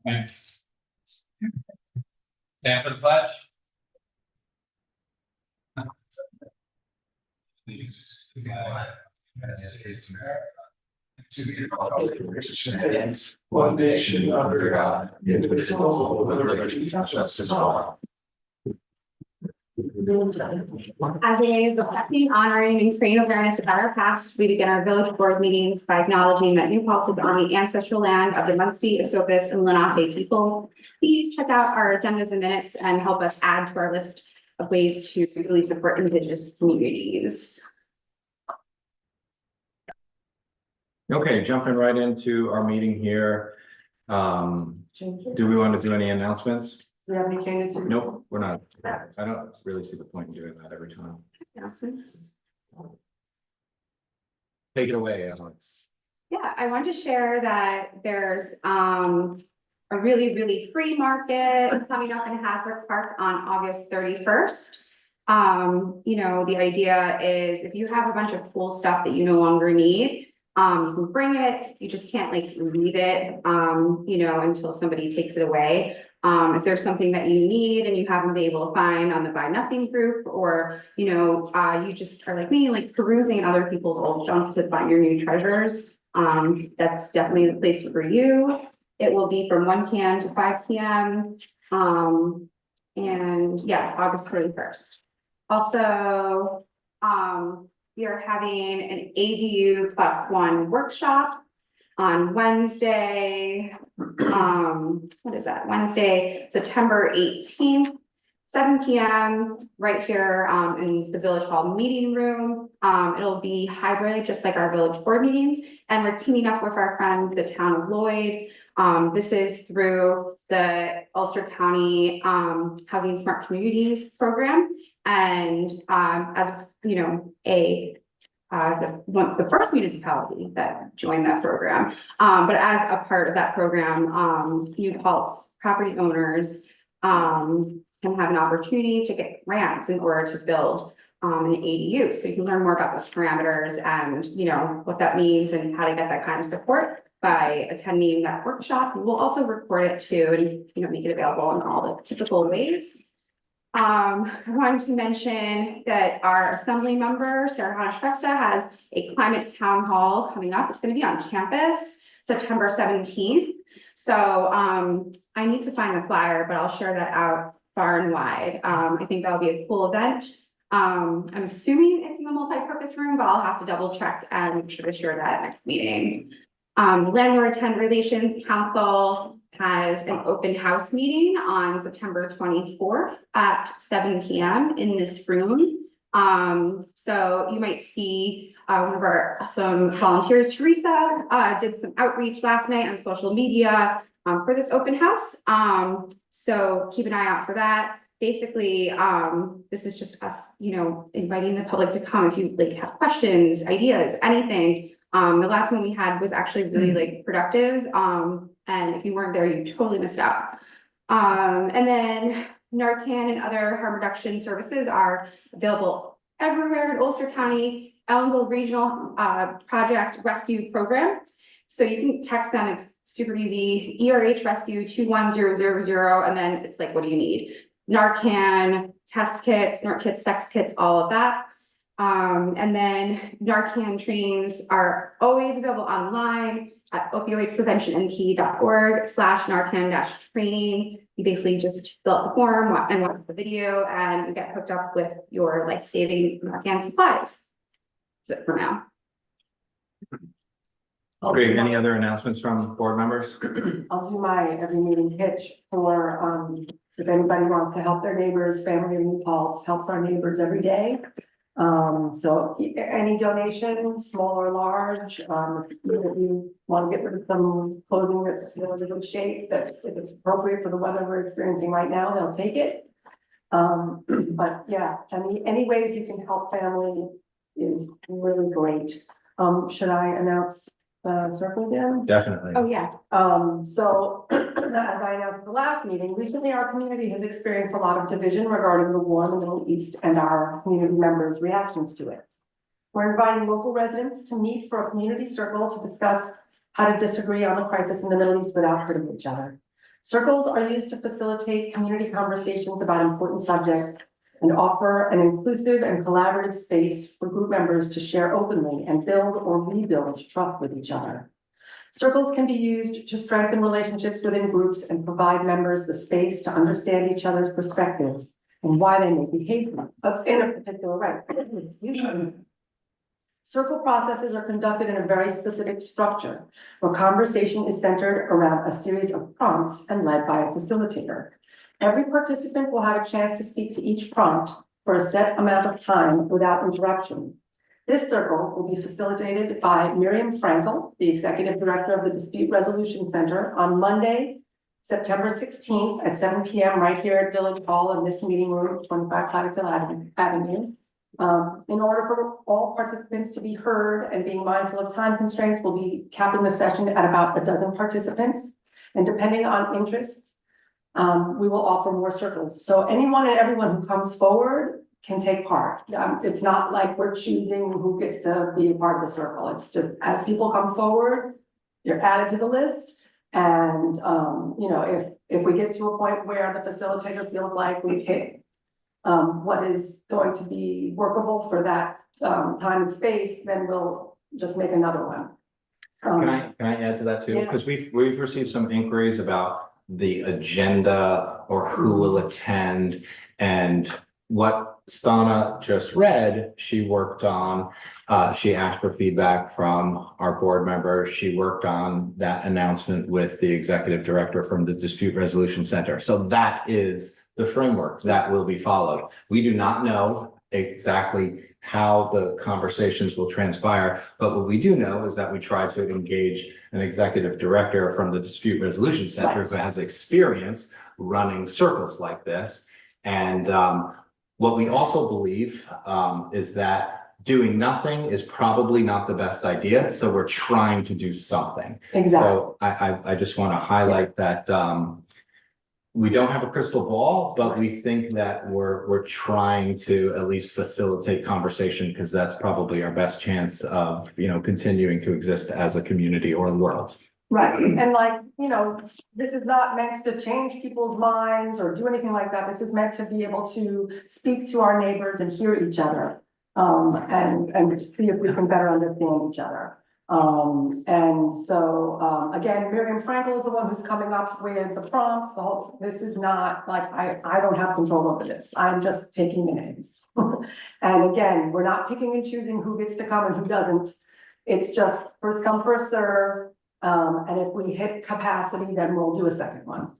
Thanks. Stand for the pledge. Allegiance to the flag of the United States of America, and to the republic for which it stands, one nation under God, indivisible, with liberty and justice for all. As a respecting, honoring, and creating awareness about our past, we begin our village board meetings by acknowledging that New Paltz is on the ancestral land of the Munsee, Esopus, and Lenape people. Please check out our agendas and minutes and help us add to our list of ways to really support Indigenous communities. Okay, jumping right into our meeting here. Do we want to do any announcements? Do you have any changes? Nope, we're not. I don't really see the point in doing that every time. Announcements. Take it away, Alex. Yeah, I want to share that there's a really free market coming up in Hasbrook Park on August 31st. You know, the idea is if you have a bunch of cool stuff that you no longer need, you can bring it, you just can't like leave it, you know, until somebody takes it away. If there's something that you need and you haven't been able to find on the Buy Nothing group, or, you know, you just are like me, like perusing other people's old junk to find your new treasures, that's definitely the place for you. It will be from 1 p.m. to 5 p.m. And yeah, August 31st. Also, we are having an ADU +1 workshop on Wednesday. What is that? Wednesday, September 18th, 7 p.m. right here in the Village Hall meeting room. It'll be hybrid, just like our village board meetings, and we're teaming up with our friends, the town of Lloyd. This is through the Ulster County Housing Smart Communities program, and as you know, the first municipality that joined that program, but as a part of that program, New Paltz property owners can have an opportunity to get grants in order to build an ADU. So you can learn more about those parameters and, you know, what that means and how to get that kind of support by attending that workshop. We'll also record it too and, you know, make it available in all the typical ways. I wanted to mention that our assembly member, Sarah Hanna-Shrestha, has a climate town hall coming up. It's going to be on campus September 17th. So I need to find the flyer, but I'll share that out far and wide. I think that'll be a cool event. I'm assuming it's in the multi-purpose room, but I'll have to double check and make sure to share that next meeting. Landlord Tenant Relations Council has an open house meeting on September 24th at 7 p.m. in this room. So you might see one of our awesome volunteers, Teresa, did some outreach last night on social media for this open house. So keep an eye out for that. Basically, this is just us, you know, inviting the public to come if you like have questions, ideas, anything. The last one we had was actually really like productive. And if you weren't there, you totally missed out. And then Narcan and other harm reduction services are available everywhere in Ulster County, Ellenville Regional Project Rescue Program. So you can text them, it's super easy, ERH Rescue 21000, and then it's like, what do you need? Narcan, test kits, NARC kits, sex kits, all of that. And then Narcan trainings are always available online at opioidpreventionnp.org/Narcan-training. You basically just fill out the form and watch the video and you get hooked up with your life-saving Narcan supplies. That's it for now. Great. Any other announcements from board members? I'll do my every meeting pitch for if anybody wants to help their neighbors, family of New Paltz helps our neighbors every day. So any donation, small or large, if you want to get rid of some clothing that's in really good shape, that's if it's appropriate for the weather we're experiencing right now, they'll take it. But yeah, any ways you can help family is really great. Should I announce circle again? Definitely. Oh, yeah. So as I announced at the last meeting, recently our community has experienced a lot of division regarding the war in the Middle East and our community members' reactions to it. We're inviting local residents to meet for a community circle to discuss how to disagree on the crisis in the Middle East without hurting each other. Circles are used to facilitate community conversations about important subjects and offer an inclusive and collaborative space for group members to share openly and build or rebuild trust with each other. Circles can be used to strengthen relationships within groups and provide members the space to understand each other's perspectives and why they may behave in a particular way. Circle processes are conducted in a very specific structure, where conversation is centered around a series of prompts and led by a facilitator. Every participant will have a chance to speak to each prompt for a set amount of time without interruption. This circle will be facilitated by Miriam Frankel, the Executive Director of the Dispute Resolution Center, on Monday, September 16th at 7 p.m. right here at Village Hall in this meeting room, 25 Cottington Avenue. In order for all participants to be heard and being mindful of time constraints, we'll be capping the session at about a dozen participants. And depending on interests, we will offer more circles. So anyone and everyone who comes forward can take part. It's not like we're choosing who gets to be a part of the circle. It's just as people come forward, they're added to the list. And, you know, if we get to a point where the facilitator feels like we've hit what is going to be workable for that time and space, then we'll just make another one. Can I add to that too? Yeah. Because we've received some inquiries about the agenda or who will attend, and what Stana just read, she worked on. She asked for feedback from our board members. She worked on that announcement with the executive director from the Dispute Resolution Center. So that is the framework that will be followed. We do not know exactly how the conversations will transpire, but what we do know is that we try to engage an executive director from the Dispute Resolution Center who has experience running circles like this. And what we also believe is that doing nothing is probably not the best idea. So we're trying to do something. Exactly. So I just want to highlight that we don't have a crystal ball, but we think that we're trying to at least facilitate conversation, because that's probably our best chance of, you know, continuing to exist as a community or world. Right, and like, you know, this is not meant to change people's minds or do anything like that. This is meant to be able to speak to our neighbors and hear each other. And see if we can better understand each other. And so, again, Miriam Frankel is the one who's coming up with the prompts. So this is not like, I don't have control over this. I'm just taking minutes. And again, we're not picking and choosing who gets to come and who doesn't. It's just first come, first serve. And if we hit capacity, then we'll do a second one.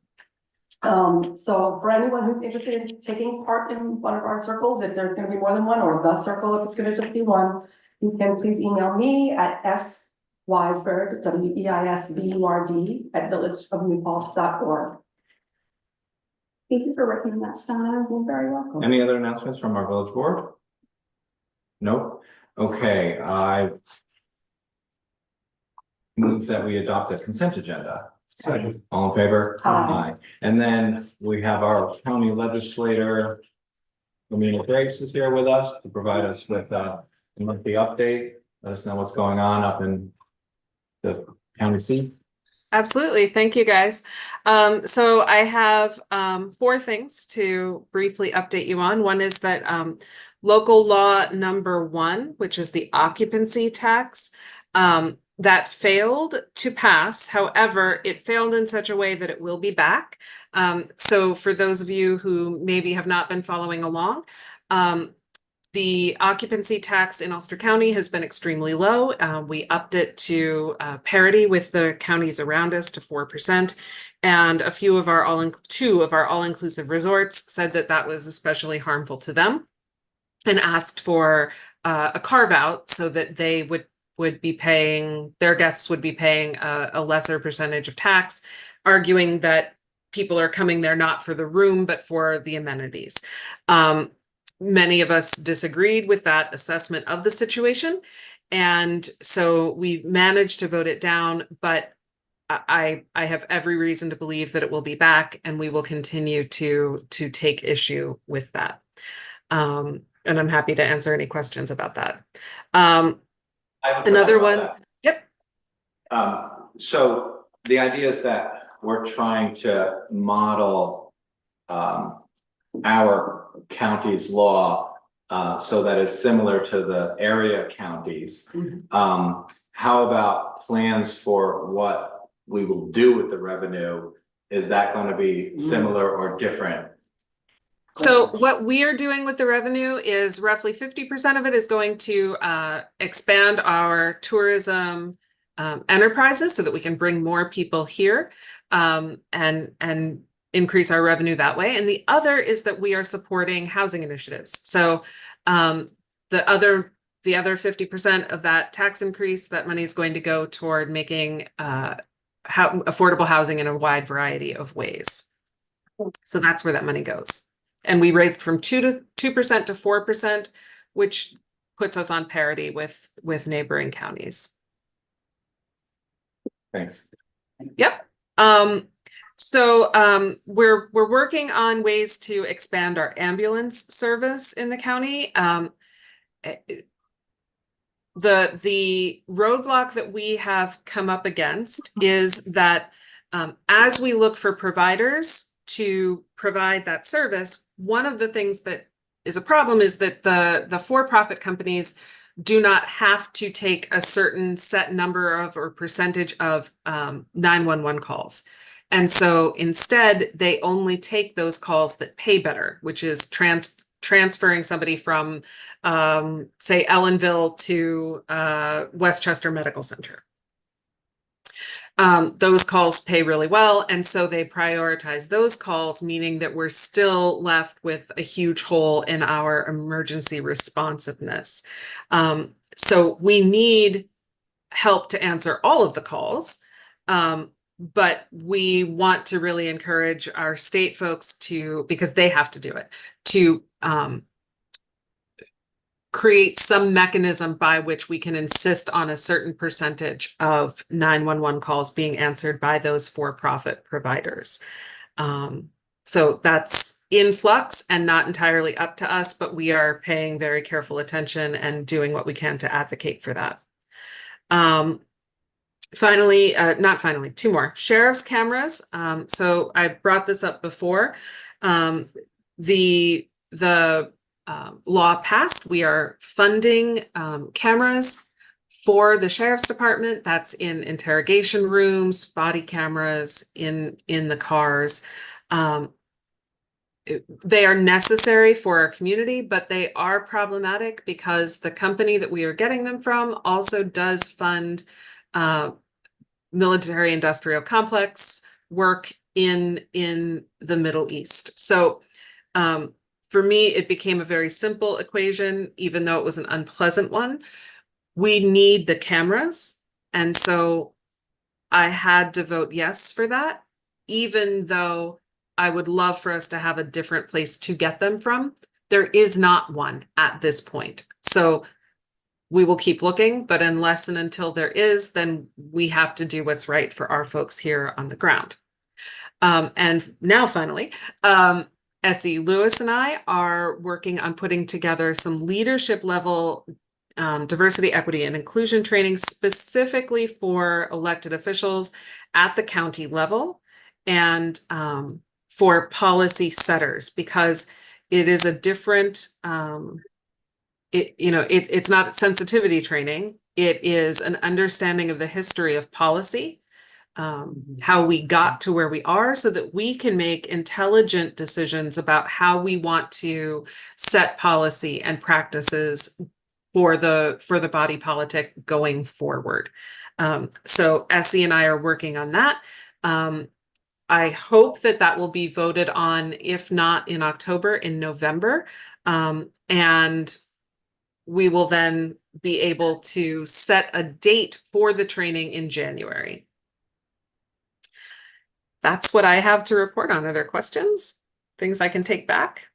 So for anyone who's interested in taking part in one of our circles, if there's going to be more than one, or the circle, if it's going to just be one, you can please email me at sweisburd, WEISBURD @villageofnewpaltz.org. Thank you for working on that, Stana. You're very welcome. Any other announcements from our village board? Nope. Okay, I move that we adopt a consent agenda. Second. All in favor? Aye. And then we have our county legislator, Lamina Grace, is here with us to provide us with a monthly update. Let us know what's going on up in the county seat. Absolutely. Thank you, guys. So I have 4 things to briefly update you on. One is that local law number 1, which is the occupancy tax, that failed to pass. However, it failed in such a way that it will be back. So for those of you who maybe have not been following along, the occupancy tax in Ulster County has been extremely low. We upped it to parity with the counties around us to 4%. And a few of our two of our all-inclusive resorts said that that was especially harmful to them, and asked for a carve out so that they would be paying, their guests would be paying a lesser percentage of tax, arguing that people are coming there not for the room, but for the amenities. Many of us disagreed with that assessment of the situation. And so we managed to vote it down, but I have every reason to believe that it will be back, and we will continue to take issue with that. And I'm happy to answer any questions about that. I have a Another question one, about yep. So the idea is that we're trying to model our county's law so that it's similar to the area counties. How about plans for what we will do with the revenue? Is that going to be similar or different? So what we are doing with the revenue is roughly 50% of it is going to expand our tourism enterprises so that we can bring more people here and increase our revenue that way. And the other is that we are supporting housing initiatives. So the other 50% of that tax increase, that money is going to go toward making affordable housing in a wide variety of ways. So that's where that money goes. And we raised from 2% to 4%, which puts us on parity with neighboring counties. Thanks. Yep. We're working on ways to expand our ambulance service in the county. The roadblock that we have come up against is that as we look for providers to provide that service, one of the things that is a problem is that the for-profit companies do not have to take a certain set number of or percentage of 911 calls. And so instead, they only take those calls that pay better, which is transferring somebody from, say, Ellenville to Westchester Medical Center. Those calls pay really well, and so they prioritize those calls, meaning that we're still left with a huge hole in our emergency responsiveness. So we need help to answer all of the calls, but we want to really encourage our state folks to, because they have to do it, to create some mechanism by which we can insist on a certain percentage of 911 calls being answered by those for-profit providers. So that's in flux and not entirely up to us, but we are paying very careful attention and doing what we can to advocate for that. Finally, not finally, two more. Sheriff's cameras. So I brought this up before. The law passed. We are funding cameras for the sheriff's department. That's in interrogation rooms, body cameras in the cars. They are necessary for our community, but they are problematic because the company that we are getting them from also does fund military industrial complex work in the Middle East. So for me, it became a very simple equation, even though it was an unpleasant one. We need the cameras. And so I had to vote yes for that, even though I would love for us to have a different place to get them from. There is not one at this point. So we will keep looking, but unless and until there is, then we have to do what's right for our folks here on the ground. And now finally, S.E. Lewis and I are working on putting together some leadership level diversity, equity, and inclusion training specifically for elected officials at the county level and for policy setters, because it is a different, it's not sensitivity training. It is an understanding of the history of policy, how we got to where we are so that we can make intelligent decisions about how we want to set policy and practices for the body politic going forward. So Essie and I are working on that. I hope that will be voted on, if not in October, in November. And we will then be able to set a date for the training in January. That's what I have to report on. Are there questions? Things I can take back?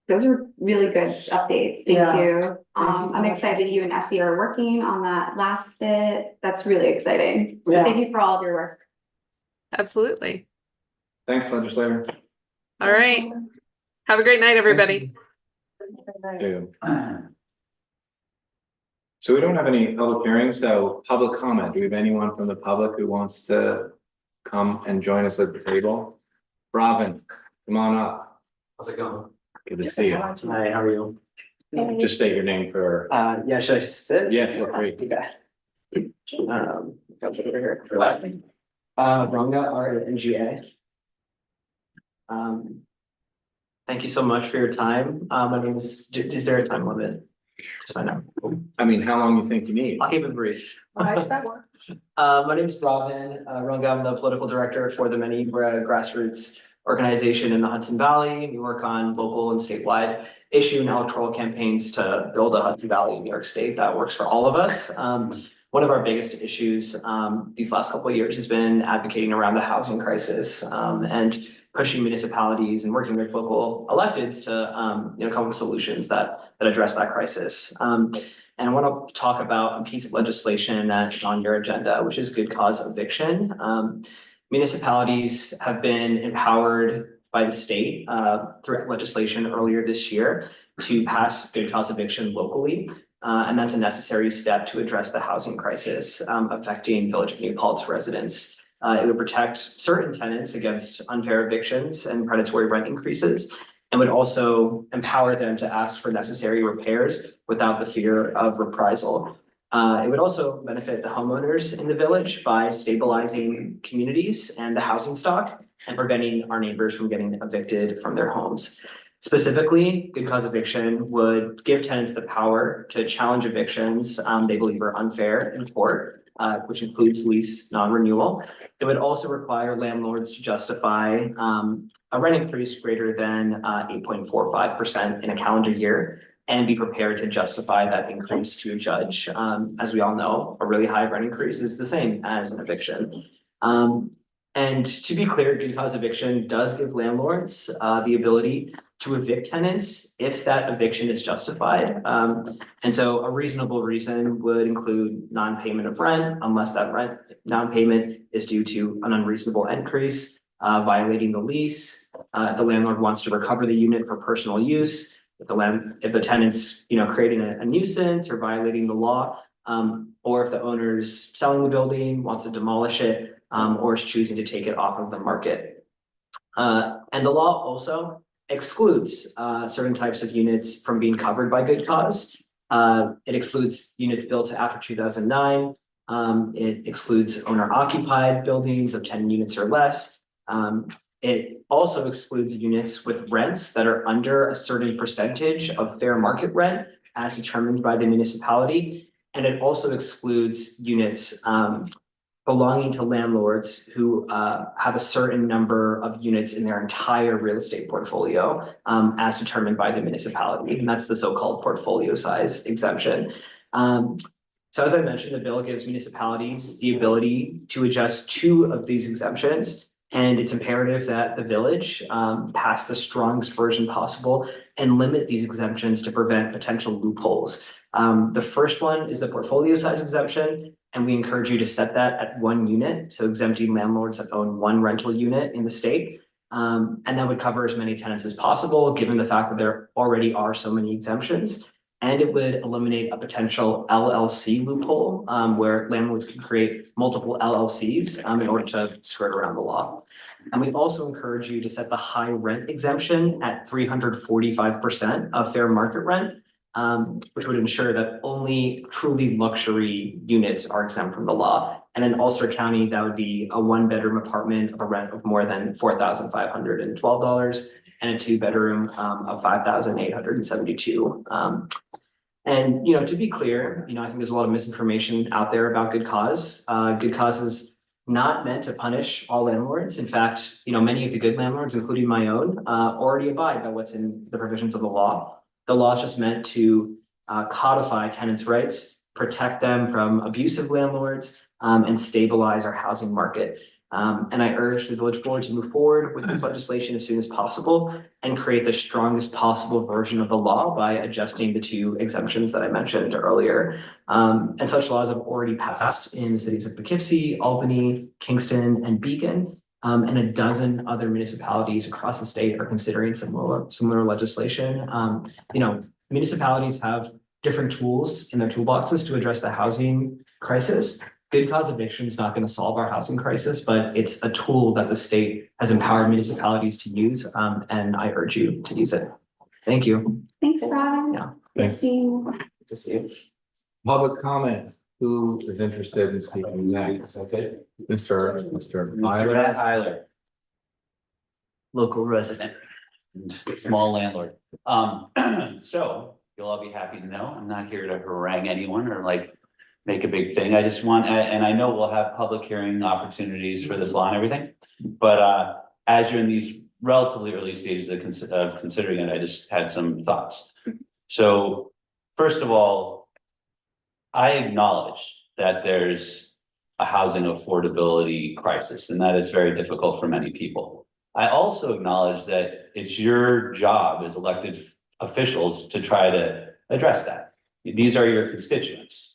Those are really good updates. Thank Yeah. you. I'm excited that you and Essie are working on that last bit. That's really exciting. So thank you for all of your work. Absolutely. Thanks, legislator. All right. Have a great night, everybody. Two. So we don't have any public hearings, so public comment. Do we have anyone from the public who wants to come and join us at the table? Robin, come on up. How's it going? Good to see you. Hi, how are you? Just state your name for, Yeah, should I sit? yeah, feel free. Okay. I'll sit over here for last name. Ranga, RNGA. Thank you so much for your time. My name is there a time limit? Just I know. I mean, how long you think you need? I'll keep it brief. Alright, that works. My name is Robin Runga. I'm the political director for the Many grassroots organization in the Hudson Valley. We work on local and statewide issue and electoral campaigns to build a Hudson Valley in New York State that works for all of us. One of our biggest issues these last couple of years has been advocating around the housing crisis and pushing municipalities and working with local electeds to come up with solutions that address that crisis. And I want to talk about a piece of legislation that's on your agenda, which is good cause eviction. Municipalities have been empowered by the state through legislation earlier this year to pass good cause eviction locally. And that's a necessary step to address the housing crisis affecting Village of New Paltz residents. It would protect certain tenants against unfair evictions and predatory rent increases, and would also empower them to ask for necessary repairs without the fear of reprisal. It would also benefit the homeowners in the village by stabilizing communities and the housing stock and preventing our neighbors from getting evicted from their homes. Specifically, good cause eviction would give tenants the power to challenge evictions they believe are unfair in court, which includes lease non-renewal. It would also require landlords to justify a rent increase greater than 8.45% in a calendar year and be prepared to justify that increase to a judge. As we all know, a really high rent increase is the same as an eviction. And to be clear, good cause eviction does give landlords the ability to evict tenants if that eviction is justified. And so a reasonable reason would include non-payment of rent unless that rent non-payment is due to an unreasonable increase, violating the lease, if the landlord wants to recover the unit for personal use, if the tenant's creating a nuisance or violating the law, or if the owner's selling the building, wants to demolish it, or is choosing to take it off of the market. And the law also excludes certain types of units from being covered by good cause. It excludes units built after 2009. It excludes owner occupied buildings of 10 units or less. It also excludes units with rents that are under a certain percentage of fair market rent as determined by the municipality. And it also excludes units belonging to landlords who have a certain number of units in their entire real estate portfolio as determined by the municipality. And that's the so-called portfolio size exemption. So as I mentioned, the bill gives municipalities the ability to adjust 2 of these exemptions. And it's imperative that the village pass the strongest version possible and limit these exemptions to prevent potential loopholes. The first one is the portfolio size exemption, and we encourage you to set that at 1 unit, so exempting landlords that own 1 rental unit in the state. And that would cover as many tenants as possible, given the fact that there already are so many exemptions. And it would eliminate a potential LLC loophole where landlords can create multiple LLCs in order to skirt around the law. And we also encourage you to set the high rent exemption at 345% of fair market rent, which would ensure that only truly luxury units are exempt from the law. And in Ulster County, that would be a 1-bedroom apartment of a rent of more than $4,512 and a 2-bedroom of $5,872. And to be clear, I think there's a lot of misinformation out there about good cause. Good cause is not meant to punish all landlords. In fact, many of the good landlords, including my own, already abide by what's in the provisions of the law. The law is just meant to codify tenants' rights, protect them from abusive landlords, and stabilize our housing market. And I urge the village board to move forward with this legislation as soon as possible and create the strongest possible version of the law by adjusting the 2 exemptions that I mentioned earlier. And such laws have already passed in the cities of Poughkeepsie, Albany, Kingston, and Beacon. And a dozen other municipalities across the state are considering similar legislation. You know, municipalities have different tools in their toolboxes to address the housing crisis. Good cause eviction is not going to solve our housing crisis, but it's a tool that the state has empowered municipalities to use, and I urge you to use it. Thank you. Thanks, Robin. Yeah. Thanks. Christine. To see you. Public comment, who is interested in speaking next? Okay, Mr. Myler. Tyler. Local resident and small landlord. So you'll all be happy to know, I'm not here to harangue anyone or like make a big thing. I just want, and I know we'll have public hearing opportunities for this law and everything. But as you're in these relatively early stages of considering it, I just had some thoughts. So first of all, I acknowledge that there's a housing affordability crisis, and that is very difficult for many people. I also acknowledge that it's your job as elected officials to try to address that. These are your constituents.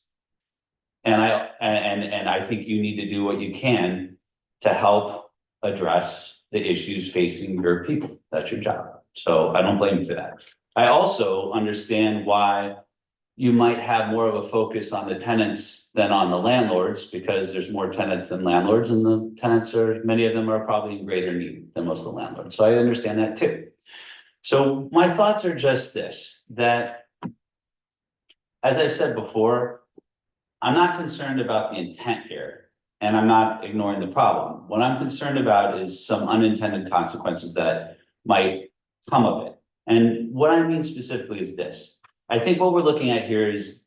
And I think you need to do what you can to help address the issues facing your people. That's your job. So I don't blame you for that. I also understand why you might have more of a focus on the tenants than on the landlords, because there's more tenants than landlords, and the tenants are, many of them are probably in greater need than most of the landlords. So I understand that too. So my thoughts are just this, that as I said before, I'm not concerned about the intent here, and I'm not ignoring the problem. What I'm concerned about is some unintended consequences that might come of it. And what I mean specifically is this. I think what we're looking at here is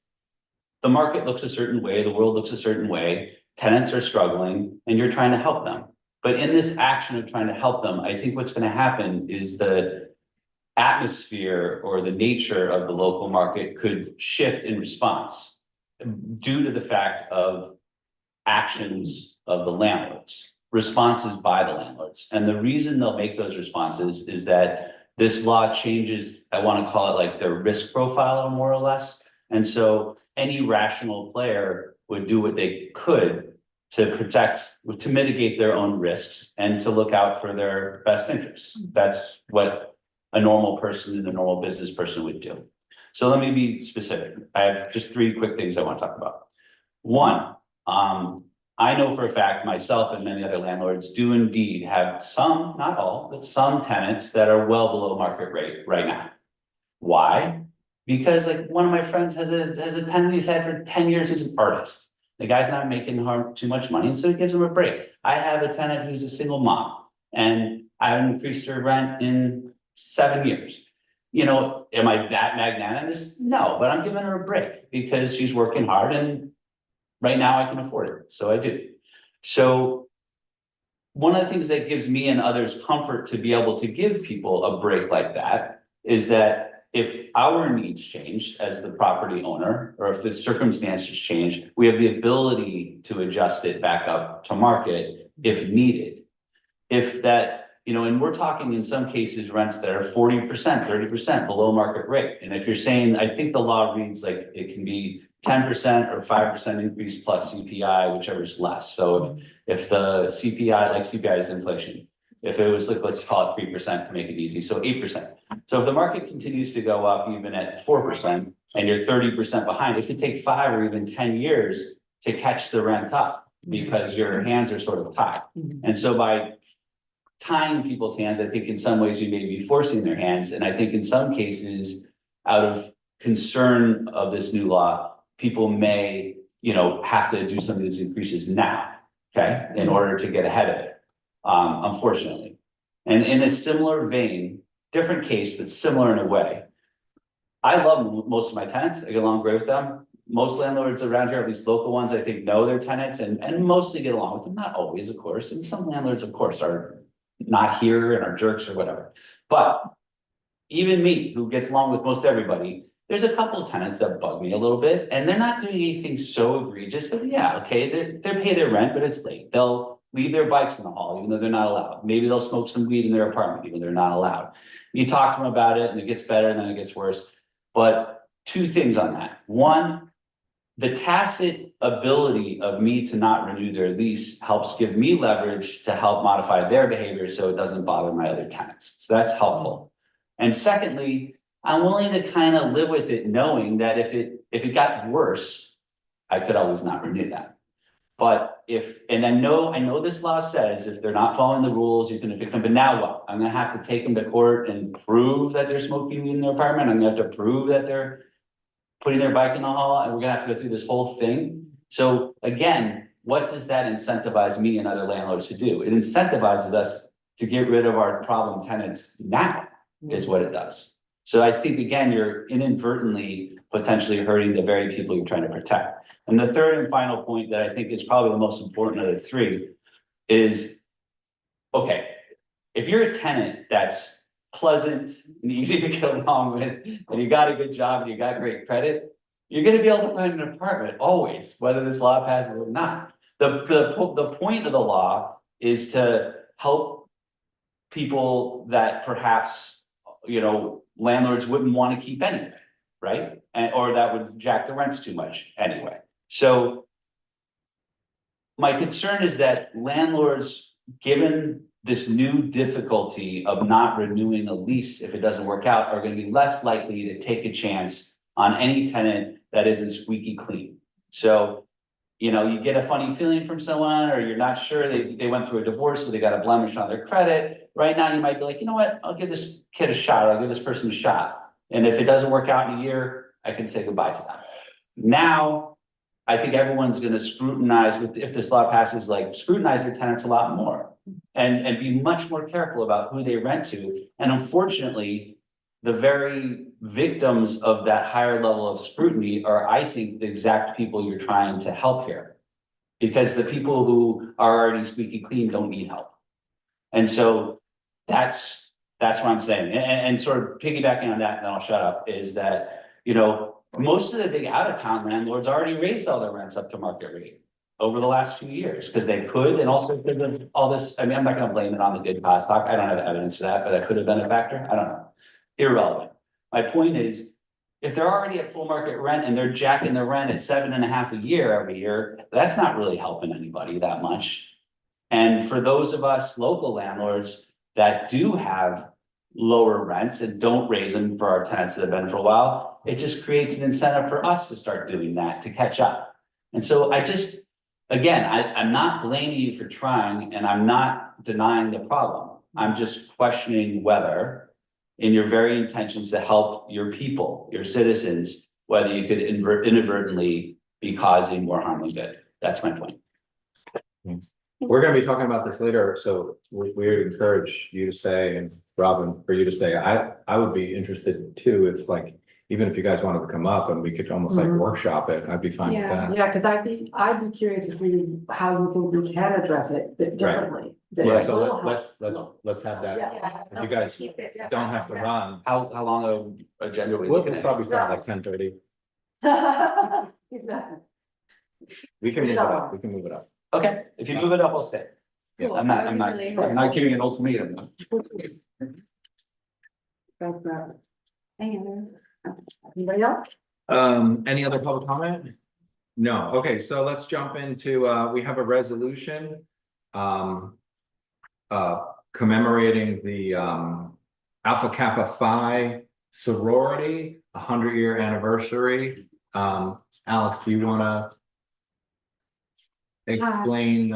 the market looks a certain way, the world looks a certain way, tenants are struggling, and you're trying to help them. But in this action of trying to help them, I think what's going to happen is the atmosphere or the nature of the local market could shift in response due to the fact of actions of the landlords, responses by the landlords. And the reason they'll make those responses is that this law changes, I want to call it like their risk profile more or less. And so any rational player would do what they could to protect, to mitigate their own risks and to look out for their best interests. That's what a normal person and a normal business person would do. So let me be specific. I have just 3 quick things I want to talk about. One, I know for a fact myself and many other landlords do indeed have some, not all, but some tenants that are well below market rate right now. Why? Because like one of my friends has a tenant he's had for 10 years, he's an artist. The guy's not making too much money, so he gives him a break. I have a tenant who's a single mom, and I haven't increased her rent in 7 years. You know, am I that magnanimous? No, but I'm giving her a break because she's working hard, and right now I can afford it, so I do. So one of the things that gives me and others comfort to be able to give people a break like that is that if our needs change as the property owner, or if the circumstances change, we have the ability to adjust it back up to market if needed. If that, you know, and we're talking in some cases rents that are 40%, 30% below market rate. And if you're saying, I think the law reads like it can be 10% or 5% increase plus CPI, whichever is less. So if the CPI, like CPI is inflation, if it was like, let's call it 3% to make it easy, so 8%. So if the market continues to go up even at 4% and you're 30% behind, it could take 5 or even 10 years to catch the rent up because your hands are sort of tied. And so by tying people's hands, I think in some ways you may be forcing their hands. And I think in some cases, out of concern of this new law, people may, you know, have to do some of these increases now, okay, in order to get ahead of it, unfortunately. And in a similar vein, different case, but similar in a way. I love most of my tenants. I get along great with them. Most landlords around here, at least local ones, I think know their tenants and mostly get along with them. Not always, of course. And some landlords, of course, are not here and are jerks or whatever. But even me, who gets along with most everybody, there's a couple of tenants that bug me a little bit, and they're not doing anything so egregious, but yeah, okay, they pay their rent, but it's late. They'll leave their bikes in the hall, even though they're not allowed. Maybe they'll smoke some weed in their apartment, even though they're not allowed. You talk to them about it, and it gets better, and then it gets worse. But 2 things on that. One, the tacit ability of me to not renew their lease helps give me leverage to help modify their behavior so it doesn't bother my other tenants. So that's helpful. And secondly, I'm willing to kind of live with it, knowing that if it got worse, I could always not renew that. But and I know this law says if they're not following the rules, you can evict them, but now what? I'm gonna have to take them to court and prove that they're smoking in their apartment. I'm gonna have to prove that they're putting their bike in the hall, and we're gonna have to go through this whole thing. So again, what does that incentivize me and other landlords to do? It incentivizes us to get rid of our problem tenants now, is what it does. So I think, again, you're inadvertently potentially hurting the very people you're trying to protect. And the third and final point that I think is probably the most important of the three is, okay, if you're a tenant that's pleasant and easy to get along with, and you got a good job and you got great credit, you're gonna be able to find an apartment always, whether this law passes or not. The point of the law is to help people that perhaps, landlords wouldn't want to keep anyway, right? Or that would jack the rents too much anyway. So my concern is that landlords, given this new difficulty of not renewing a lease if it doesn't work out, are going to be less likely to take a chance on any tenant that isn't squeaky clean. So, you get a funny feeling from someone, or you're not sure they went through a divorce, so they got a blemish on their credit. Right now, you might be like, you know what, I'll give this kid a shot, I'll give this person a shot. And if it doesn't work out in a year, I can say goodbye to them. Now, I think everyone's gonna scrutinize, if this law passes, scrutinize their tenants a lot more. And be much more careful about who they rent to. And unfortunately, the very victims of that higher level of scrutiny are, I think, the exact people you're trying to help here. Because the people who are already squeaky clean don't need help. And so that's what I'm saying. And sort of piggybacking on that, and then I'll shut up, is that, most of the big out of town landlords already raised all their rents up to market rate over the last few years, because they could, and also because of all this. I mean, I'm not gonna blame it on the good cost talk. I don't have evidence for that, but that could have been a factor. I don't know. Irrelevant. My point is, if they're already at full market rent and they're jacking their rent at 7.5 a year every year, that's not really helping anybody that much. And for those of us local landlords that do have lower rents and don't raise them for our tenants that have been for a while, it just creates an incentive for us to start doing that, to catch up. And so I'm not blaming you for trying, and I'm not denying the problem. I'm just questioning whether, in your very intentions to help your people, your citizens, whether you could inadvertently be causing more harm than good. That's my point. We're gonna be talking about this later, so we would encourage you to stay, and Robin, for you to stay. I would be interested too. It's like, even if you guys wanted to come up and we could almost like workshop it, I'd be fine with Yeah. that. Yeah, because I'd be curious to see how you think we can address it differently. Yeah, so let's have that. Yeah. If you guys Keep it don't have to run. How long of agenda are we We'll looking at? probably start like 10:30. He's messing. We can move it up. We can move it up. Okay, if you move it up, I'll stay. Yeah. I'm not giving an ultimatum. Thanks, Matt. Anyway. Anybody else? Any other public comment? No. Okay, so let's jump into, we have a resolution. Commemorating the Alpha Kappa Phi sorority, 100-year anniversary. Alex, do you wanna explain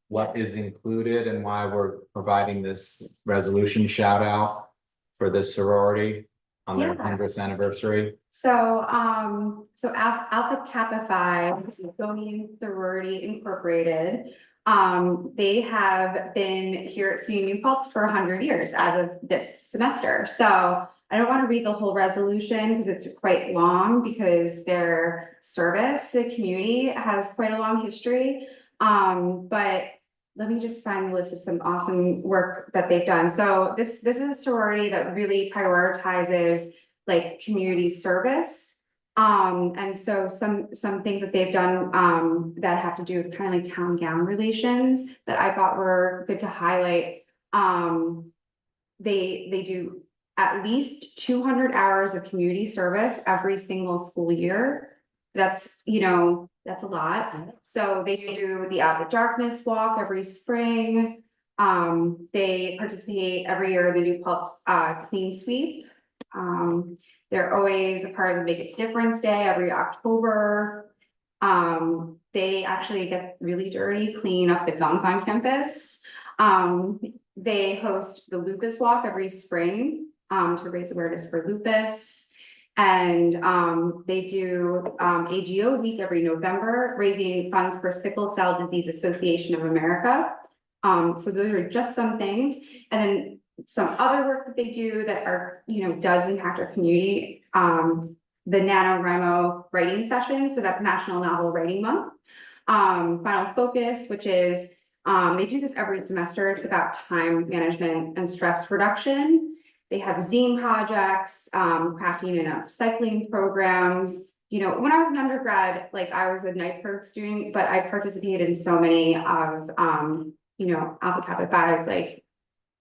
what is included and why we're providing this resolution shout out for this sorority on their 100th anniversary? So Alpha Kappa Phi, Smithsonian Sorority Incorporated, they have been here at CU New Paltz for 100 years as of this semester. So I don't want to read the whole resolution because it's quite long, because their service to the community has quite a long history. But let me just find the list of some awesome work that they've done. So this is a sorority that really prioritizes like community service. And so some things that they've done that have to do with kind of like town gown relations that I thought were good to highlight. They do at least 200 hours of community service every single school year. That's, that's a lot. So they do the Out of Darkness walk every spring. They participate every year in the New Paltz Clean Sweep. They're always a part of the Make a Difference Day every October. They actually get really dirty, clean up the gunk on campus. They host the lupus walk every spring, to raise awareness for lupus. And, they do, AGO week every November, raising funds for Sickle Cell Disease Association of America. So those are just some things. And then some other work that they do that are, does impact our community. The NaNoWriMo writing session, so that's National Novel Writing Month. Final Focus, which is, they do this every semester. It's about time management and stress reduction. They have zine projects, crafting and upcycling programs. When I was an undergrad, like I was a NIPERG student, but I participated in so many of, Alpha Kappa Phi's like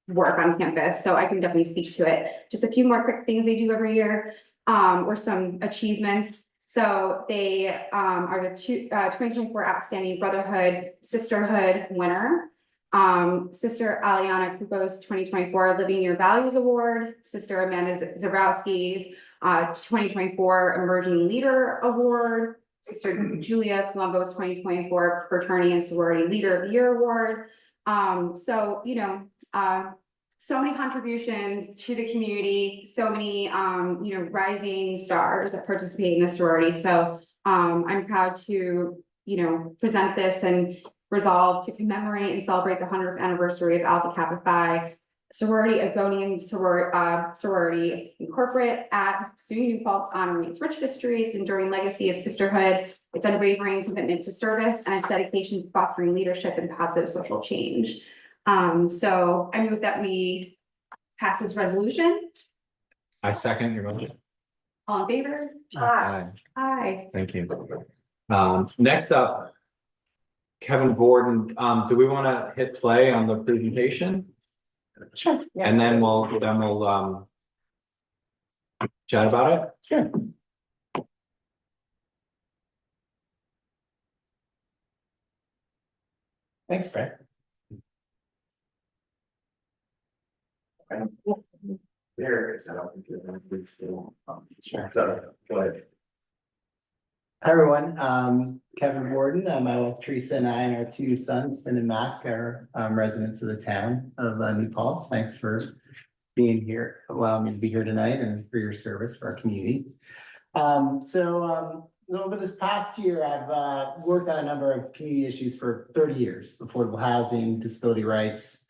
work on campus, so I can definitely speak to it. Just a few more quick things they do every year, or some achievements. So they are the 2024 Outstanding Brotherhood Sisterhood winner. Sister Aliana Kupo's 2024 Living Your Values Award, Sister Amanda Zabrowski's 2024 Emerging Leader Award, Sister Julia Colombo's 2024 Fraternity and Sorority Leader of the Year Award. So many contributions to the community, so many, rising stars that participate in the sorority. So I'm proud to, present this and resolve to commemorate and celebrate the 100th anniversary of Alpha Kappa Phi Sorority Agonian Sorority Incorporate at SUNY New Paltz, honoring its rich history, its enduring legacy of sisterhood, its unwavering commitment to service, and its dedication to fostering leadership and positive social change. So I move that we pass this resolution. I second your motion. All in favor? Aye. Aye. Thank you. Next up, Kevin Borden, do we want to hit play on the presentation? Sure. And then we'll chat about it? Sure. Thanks, Brett. There it is. I don't think you're Sure. Go ahead. Hi, everyone. Kevin Borden, my wife Teresa and I and our two sons, Finn and Mac, are residents of the town of New Paltz. Thanks for being here, allowing me to be here tonight, and for your service for our community. Over this past year, I've worked on a number of community issues for 30 years: affordable housing, disability rights,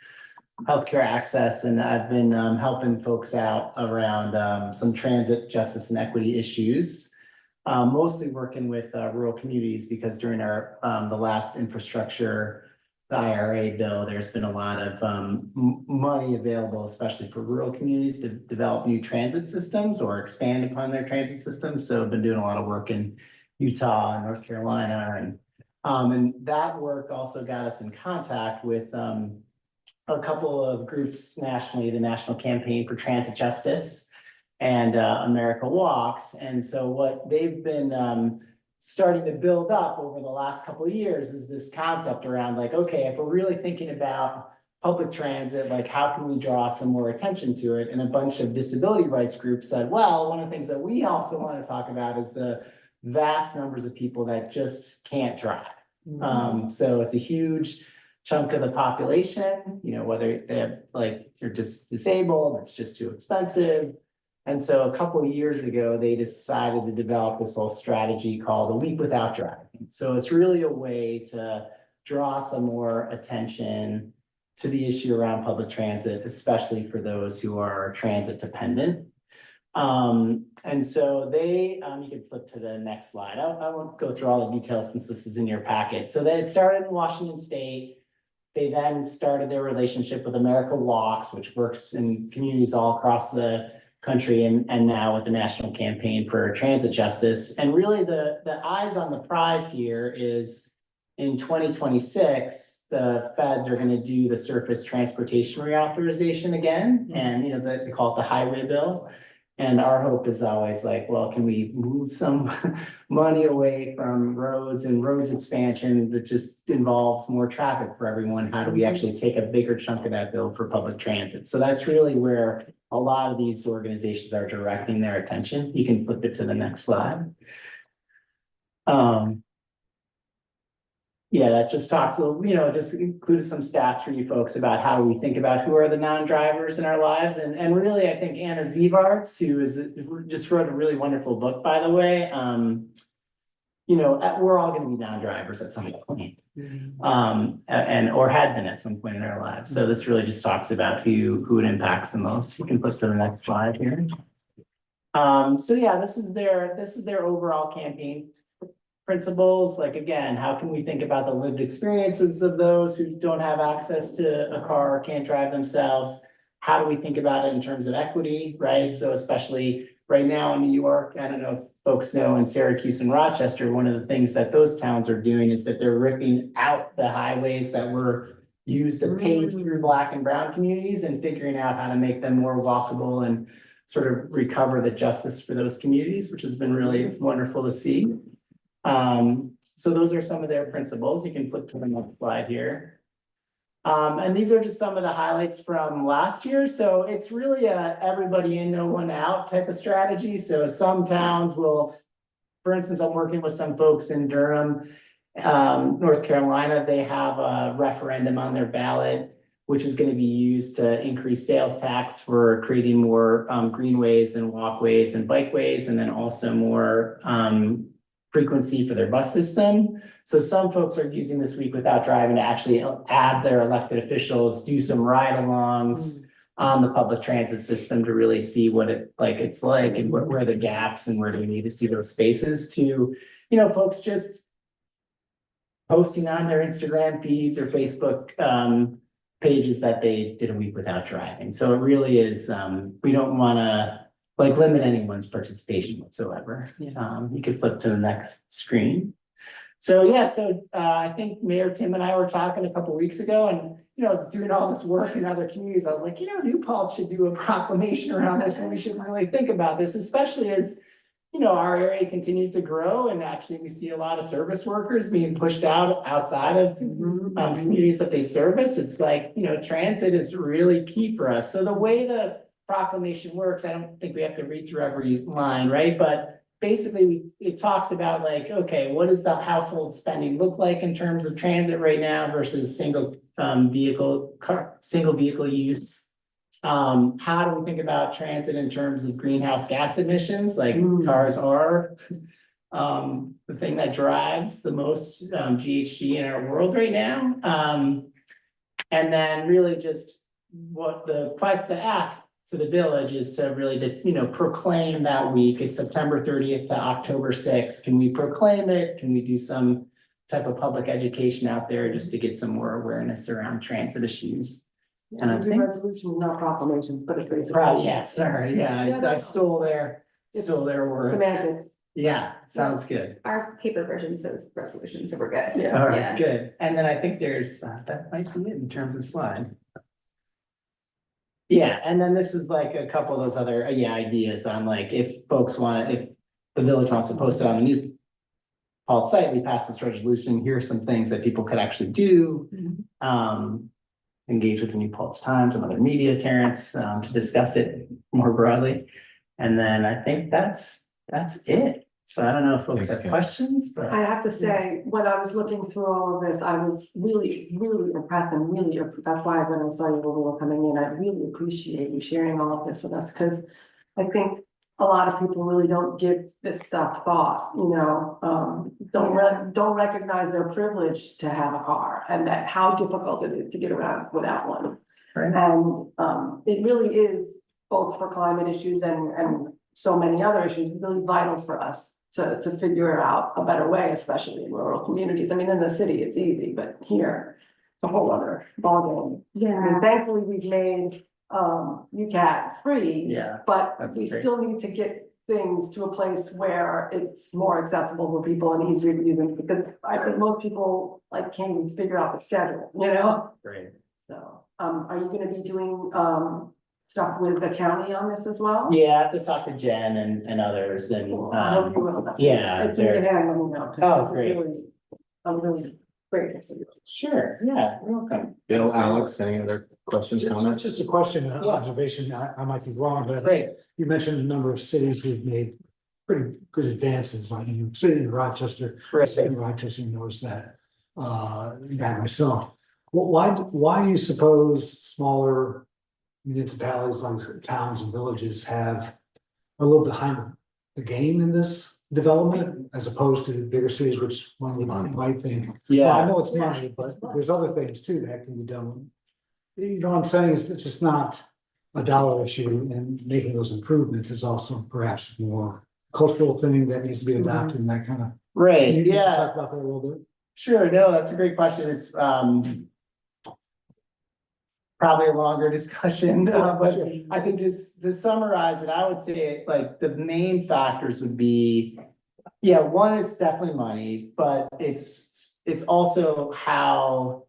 healthcare access, and I've been helping folks out around some transit justice and equity issues. Mostly working with rural communities, because during our the last infrastructure, the IRA bill, there's been a lot of money available, especially for rural communities, to develop new transit systems or expand upon their transit systems. So I've been doing a lot of work in Utah and North Carolina, and that work also got us in contact with a couple of groups nationally, the National Campaign for Transit Justice and America Walks. And so what they've been starting to build up over the last couple of years is this concept around, like, okay, if we're really thinking about public transit, like, how can we draw some more attention to it? And a bunch of disability rights groups said, well, one of the things that we also want to talk about is the vast numbers of people that just can't drive. So it's a huge chunk of the population, whether they have, like, they're just disabled, it's just too expensive. And so a couple of years ago, they decided to develop this whole strategy called a week without driving. So it's really a way to draw some more attention to the issue around public transit, especially for those who are transit dependent. And so they, you can flip to the next slide. I won't go through all the details since this is in your packet. So they had started in Washington State. They then started their relationship with America Walks, which works in communities all across the country, and now with the National Campaign for Transit Justice. And really the eyes on the prize here is in 2026, the feds are going to do the surface transportation reauthorization again. And they call it the highway bill. And our hope is always like, well, can we move some money away from roads and roads expansion that just involves more traffic for everyone? How do we actually take a bigger chunk of that bill for public transit? So that's really where a lot of these organizations are directing their attention. You can flip it to the next slide. Yeah, that just talks, just included some stats for you folks about how we think about who are the non-drivers in our lives. And really, I think Anna Zevarts, just wrote a really wonderful book, by the way. We're all gonna be non-drivers at some point. Or had been at some point in our lives. So this really just talks about who it impacts the most. You can flip to the next slide here. So yeah, this is their overall campaign principles. Like, again, how can we think about the lived experiences of those who don't have access to a car or can't drive themselves? How do we think about it in terms of equity, right? So especially right now in New York, I don't know if folks know, in Syracuse and Rochester, one of the things that those towns are doing is that they're ripping out the highways that were used to pave through Black and brown communities and figuring out how to make them more walkable and sort of recover the justice for those communities, which has been really wonderful to see. So those are some of their principles. You can flip to the next slide here. And these are just some of the highlights from last year. So it's really a everybody in, no one out type of strategy. So some towns will, for instance, I'm working with some folks in Durham, North Carolina. They have a referendum on their ballot, which is going to be used to increase sales tax for creating more greenways and walkways and bikeways, and then also more frequency for their bus system. So some folks are using this week without driving to actually have their elected officials do some ride-alongs on the public transit system to really see what it's like and where are the gaps and where do we need to see those spaces to, folks just posting on their Instagram feeds or Facebook pages that they did a week without driving. So it really is, we don't want to limit anyone's participation whatsoever. You could flip to the next screen. So yeah, I think Mayor Tim and I were talking a couple weeks ago, and doing all this work in other communities, I was like, New Paltz should do a proclamation around this, and we should really think about this, especially as our area continues to grow, and actually we see a lot of service workers being pushed outside of communities that they service. It's like, transit is really key for us. So the way the proclamation works, I don't think we have to read through every line, right? But basically it talks about okay, what does the household spending look like in terms of transit right now versus single vehicle use? How do we think about transit in terms of greenhouse gas emissions? Cars are the thing that drives the most GHG in our world right now. And then really just what the ask to the village is to really proclaim that week. It's September 30th to October 6th. Can we proclaim it? Can we do some type of public education out there just to get some more awareness around transit issues? And I think resolutions, not proclamations, but it's basically. I stole their words. Semantics. Yeah, sounds good. Our paper version says resolution, so we're good. Yeah, all right, good. And then I think there's, that might be it in terms of slide. Yeah, and then this is a couple of those other, ideas on if folks if the village wants to post it on the New Paltz site, we pass this resolution, here are some things that people could actually do. Engage with the New Paltz Times and other media parents to discuss it more broadly. And then I think that's it. So I don't know if folks have questions, but. I have to say, when I was looking through all of this, I was really, really impressed and that's why when I saw you when we were coming in, I really appreciate you sharing all of this with us, because I think a lot of people really don't give this stuff thought, don't recognize their privilege to have a car and that how difficult it is to get around without one. Right. And it really is both for climate issues and so many other issues, really vital for us to figure out a better way, especially in rural communities. I mean, in the city, it's easy, but here, it's a whole other ballgame. I mean, thankfully, we've made UCAT free. Yeah. But that's we great. still need to get things to a place where it's more accessible for people and easier to use them, because I think most people can't even figure out the schedule, Great. So, are you gonna be doing stuff with the county on this as well? Yeah, I have to talk to Jen and others and, I hope you will. yeah, If you they're- can, let me know, 'cause Oh, this is great. really- I'm really great. sure, yeah, you're welcome. Bill, Alex, any other questions, It's comments? just a question, an Yeah. observation, I might be wrong, but Great, you mentioned a number of cities who've made pretty good advances, like you city in Rochester. Right. City of Rochester knows that, guy myself. Why do you suppose smaller municipalities like towns and villages have a little behind the game in this development as opposed to the bigger cities, which one might think? Well, I yeah, know it's money, but there's other things too that can be done. You know what I'm saying? It's just not a dollar issue, and making those improvements is also perhaps more cultural thing that needs to be adopted and that kind of. Can right, you yeah. talk about that a little bit? Sure, no, that's a great question. It's probably a longer discussion, but Sure. I think to summarize it, I would say like the main factors would be, yeah, one is definitely money, but it's also how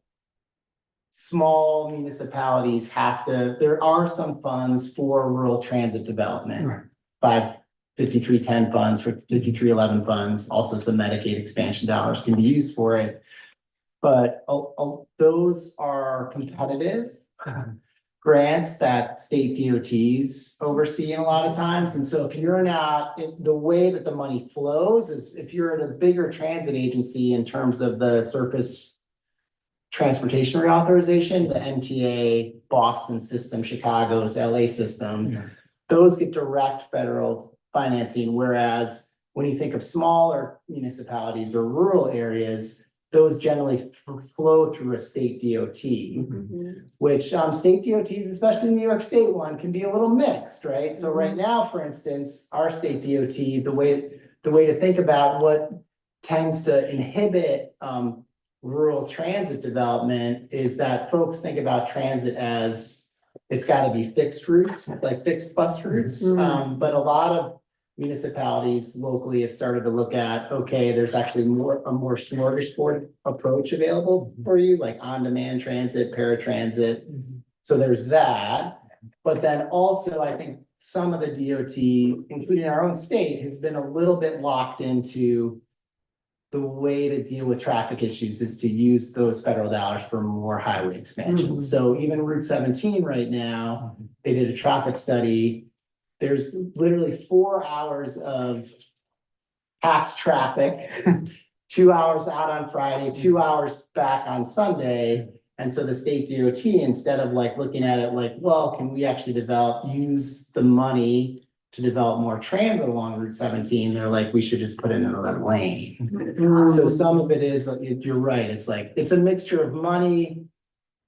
small municipalities have to, there are some funds for rural transit development. Right. 5310 funds, for 5311 funds, also some Medicaid expansion dollars can be used for it. But those are competitive grants that state DOTs oversee a lot of times. And so if you're not, the way that the money flows is if you're at a bigger transit agency in terms of the surface transportation reauthorization, the MTA, Boston system, Chicago's LA system, Yeah. those get direct federal financing, whereas when you think of smaller municipalities or rural areas, those generally flow through a state DOT, which state DOTs, especially New York State one, can be a little mixed, right? So right now, for instance, our state DOT, the way to think about what tends to inhibit rural transit development is that folks think about transit as it's got to be fixed routes, like fixed bus routes. But a lot of municipalities locally have started to look at, okay, there's actually a more smorgasbord approach available for you, like on-demand transit, paratransit. So there's that. But then also, I think some of the DOT, including our own state, has been a little bit locked into the way to deal with traffic issues is to use those federal dollars for more highway expansion. So even Route 17 right now, they did a traffic study. There's literally 4 hours of packed traffic, 2 hours out on Friday, 2 hours back on Sunday. And so the state DOT, instead of like looking at it like, well, can we actually use the money to develop more transit along Route 17, they're like, we should just put in another lane. So some of it is, you're right, it's like, it's a mixture of money.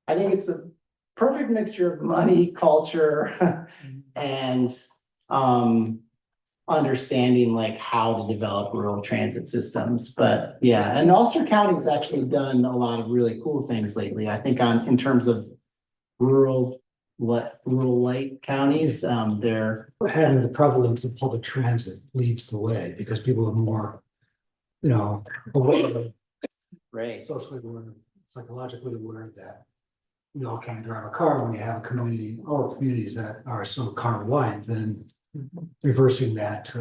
I think it's a perfect mixture of money, culture, and understanding like how to develop rural transit systems. But yeah, and Ulster County has actually done a lot of really cool things lately, I think in terms of rural light counties, they're. Having the prevalence of public transit leads the way because people are more, aware, Right. socially aware, psychologically aware that you all can't drive a car when you have a community or communities that are so car reliant, then reversing that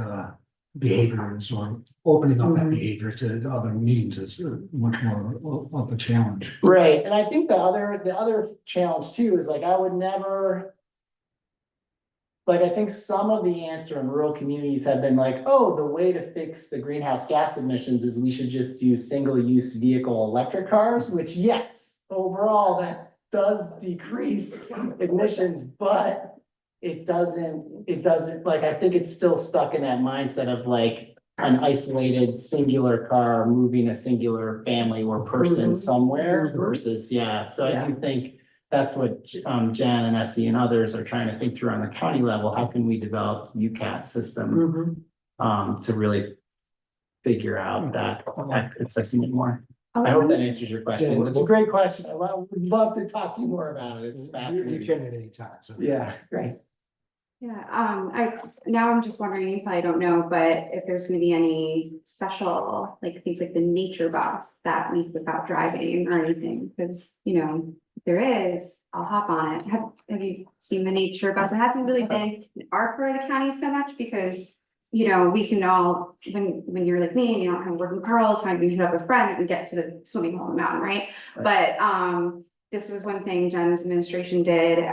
behaviors or opening up that behavior to other means is much more of a challenge. Right, and I think the other challenge too is like, I would never. Like, I think some of the answer in rural communities have been like, oh, the way to fix the greenhouse gas emissions is we should just use single-use vehicle electric cars, which yes, overall, that does decrease emissions, but it doesn't, like, I think it's still stuck in that mindset of like an isolated singular car moving a singular family or person somewhere versus, yeah, so I do think that's what Jan and Essie and others are trying to think through on the county level. How can we develop UCAT system to really figure out that accessing it more? I hope that answers your question. Yeah, It's a great question. I would love to talk to you more about it. It's You fascinating. can at any time. So. Yeah, great. Yeah, I'm just wondering, you probably don't know, but if there's gonna be any special, like things like the nature bus that leave without driving or anything, because, there is, I'll hop on it. Have you seen the nature bus? It hasn't really been in our part of the county so much because, you know, we can all, when you're like me and you don't have a working car all the time, you can have a friend and get to the swimming hole in the mountain, right? But, this was one thing Jen's administration did,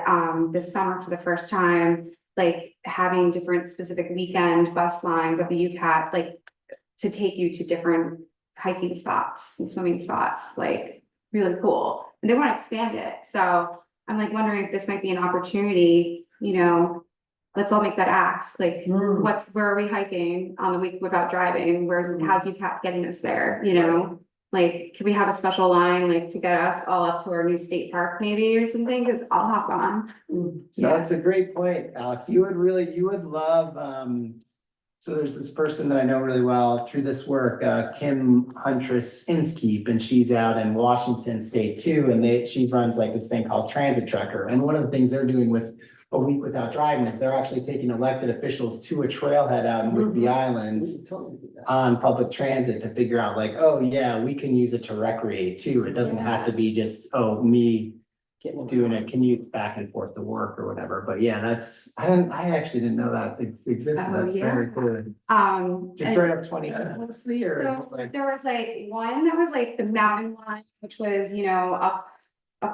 this summer for the first time, like having different specific weekend bus lines at the UCAT, like to take you to different hiking spots and swimming spots, like really cool. And they want to expand it. So I'm like wondering if this might be an opportunity, you know, let's all make that ask, like where are we hiking on the week without driving? How's UCAT getting us there, you know? Like, can we have a special line, like to get us all up to our new state park maybe or something? Cause I'll hop on. That's a great point, Alex. You would love, so there's this person that I know really well through this work, Kim Huntress Inskeep, and she's out in Washington State too, and she runs like this thing called Transit Trekker. And one of the things they're doing with a week without driving is they're actually taking elected officials to a trailhead out in Whidbey Islands on public transit to figure out like, oh yeah, we can use it to recreate too. It doesn't have to be just, oh, me doing a commute back and forth to work or whatever. But yeah, I actually didn't know that existed. Oh, That's yeah. very cool. Just And- straight up 20 mostly, or is So it like? there was like one that was like the mountain line, which was, you know, up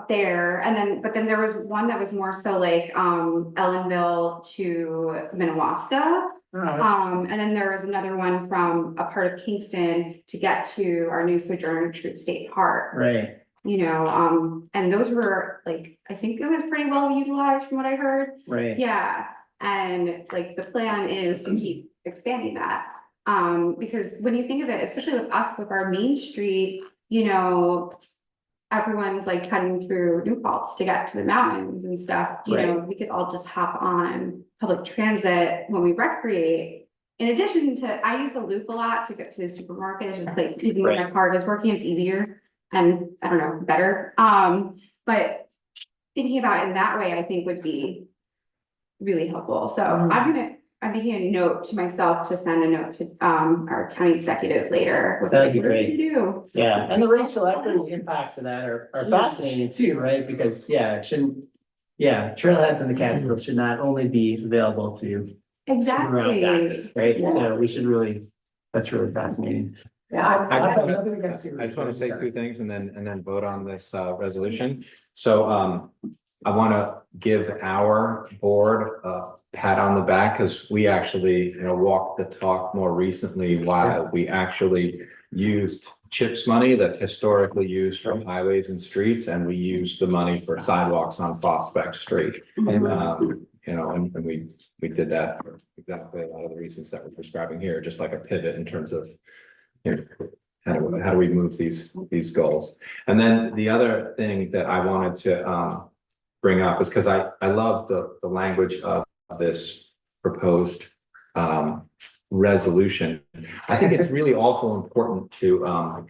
there. And then, but then there was one that was more so like, Ellenville to Minnewaska. And then there was another one from a part of Kingston to get to our new Sojourner Truth State Park. Right, You know, and those were like, I think it was pretty well utilized from what I heard. right. Yeah, and like the plan is to keep expanding that. Because when you think of it, especially with us, with our main street, you know, everyone's like cutting through New Paltz to get to the mountains and stuff, you know, we could all just hop on public transit when we recreate. In addition to, I use the loop a lot to get to the supermarket. It's just like, even when my car is working, it's easier and I don't know, better. But thinking about it in that way, I think would be really helpful. So I'm making a note to myself to send a note to our county executive later. With That'd be what are we great. gonna do? Yeah, and the racial equity impacts of that are fascinating too, right? Because, yeah, it shouldn't, trailheads in the Catskills should not only be available to Exactly. guys, right? So we should really, that's really fascinating. Yeah, I just want to say two things and then vote on this resolution. So I want to give our board a pat on the back because we actually, walked the talk more recently while we actually used CHIPS money that's historically used from highways and streets, and we used the money for sidewalks on Prospect Street. And and we did that for exactly a lot of the reasons that we're prescribing here, just like a pivot in terms of how do we move these goals. And then the other thing that I wanted to bring up is because I love the language of this proposed resolution. I think it's really also important to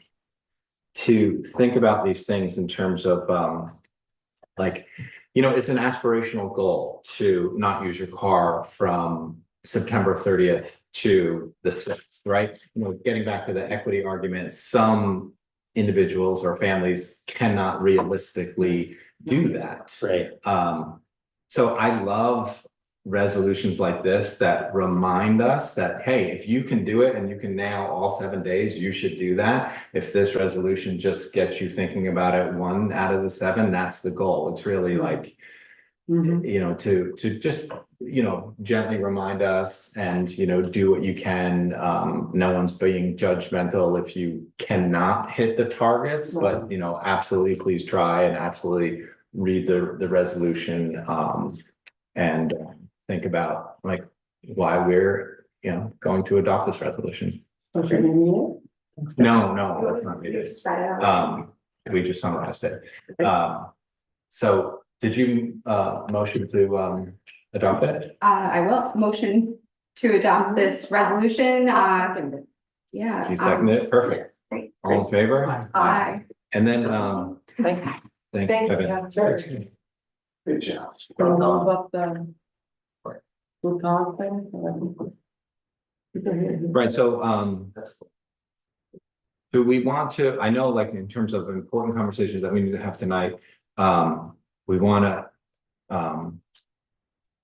think about these things in terms of it's an aspirational goal to not use your car from September 30th to the 6th, right? Getting back to the equity argument, some individuals or families cannot realistically do that. Right. So I love resolutions like this that remind us that, hey, if you can do it and you can nail all 7 days, you should do that. If this resolution just gets you thinking about it 1 out of the 7, that's the goal. It's really like, to just, gently remind us and, do what you can. No one's being judgmental if you cannot hit the targets, but, absolutely please try and absolutely read the resolution and think about like why we're, going to adopt this resolution. No, that's not needed. We just summarized it. So did you motion to adopt it? I will motion to adopt this resolution. Yeah. You second it? Perfect. Great. All in favor? Aye. And then, Thank you. thank you, Evan. Good job. About the food talk thing. Right, so, do we want to, I know like in terms of important conversations that we need to have tonight, we wanna,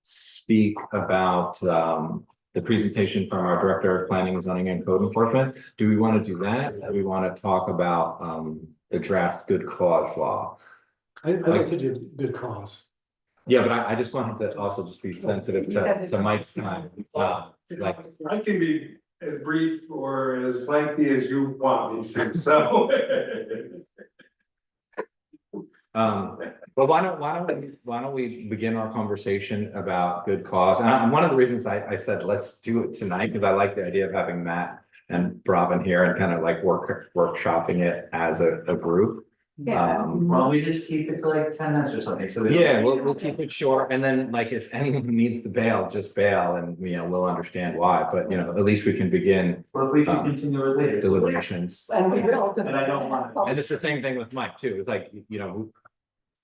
speak about, the presentation from our Director of Planning, Zoning and Code Enforcement. Do we want to do that? Do we want to talk about, the draft good cause law? I'd like to do good cause. Yeah, but I just wanted to also just be sensitive to Mike's time. Like, I can be as brief or as lengthy as you want me to, so. Well, why don't we begin our conversation about good cause? And one of the reasons I said, let's do it tonight, because I like the idea of having Matt and Robin here and kind of like workshopping it as a group. Yeah. Why don't we just keep it to like 10 minutes or something, so. Yeah, we'll keep it short, and then like if anyone needs to bail, just bail, and we'll understand why, but at least we can begin Well, if we can continue it later. deliberations. And we will. And I don't want. And it's the same thing with Mike too, it's like,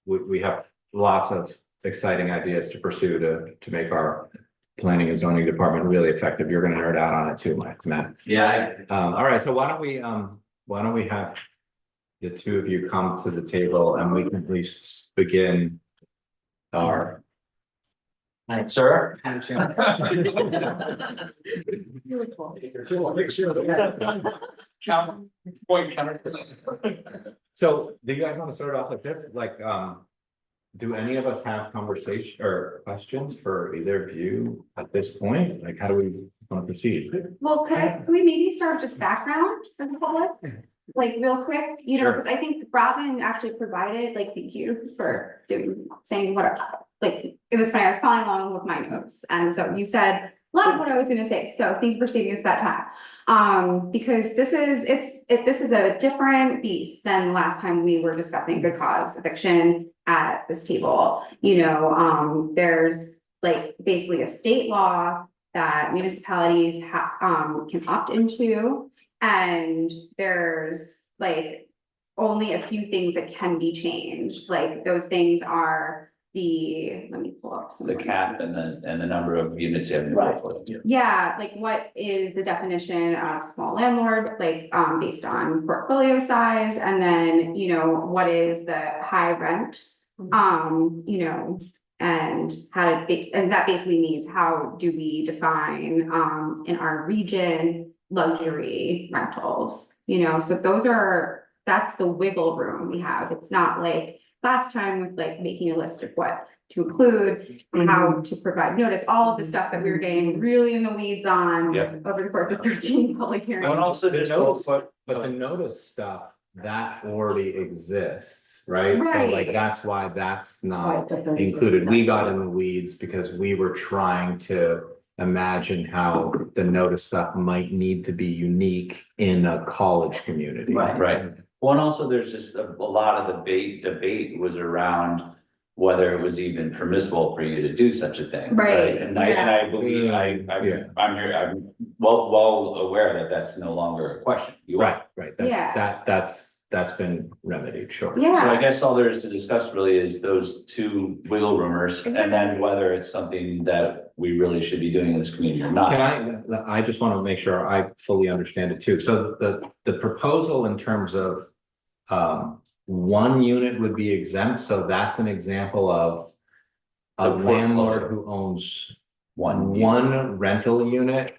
we have lots of exciting ideas to pursue to make our planning and zoning department really effective. You're gonna nerd out on it too, Mike, Matt. Yeah. All right, so why don't we have the two of you come to the table and we can at least begin our. Sir. So do you guys want to start off like this? Like, do any of us have conversation or questions for either of you at this point? Like, how do we want to proceed? Well, can we maybe start just background for the public? Like real quick, Sure. because I think Robin actually provided, like, thank you for saying what, like, it was funny, I was following along with my notes, and so you said a lot of what I was gonna say, so thank you for saving us that time. Because this is a different beast than last time we were discussing good cause eviction at this table. There's like basically a state law that municipalities can opt into. And there's like only a few things that can be changed, like those things are let me pull up some. The cap and the number of units you have in your portfolio. Yeah, like what is the definition of small landlord, like, based on portfolio size, and then, what is the high rent? And and that basically means how do we define, in our region, luxury rentals, so that's the wiggle room we have. It's not like last time with like making a list of what to include, how to provide notice, all of the stuff that we were getting really in the weeds on Yeah. over the course of 13 public hearings. And also The just notice, but the notice stuff, that already exists, right? So Right. like, that's why that's not included. We got in the weeds because we were trying to imagine how the notice stuff might need to be unique in a college community. Right. Well, and also there's just a lot of debate was around whether it was even permissible for you to do such a thing. Right, And I believe, Yeah. I'm well aware that that's no longer a question. You are. Right, Yeah. that's been remedied, sure. So I Yeah, guess all there is to discuss really is those two wiggle roomers, and then whether it's something that we really should be doing in this community or not. I just want to make sure I fully understand it too. So the proposal in terms of one unit would be exempt, so that's an example of a The portfolio. landlord who owns One unit. one rental unit,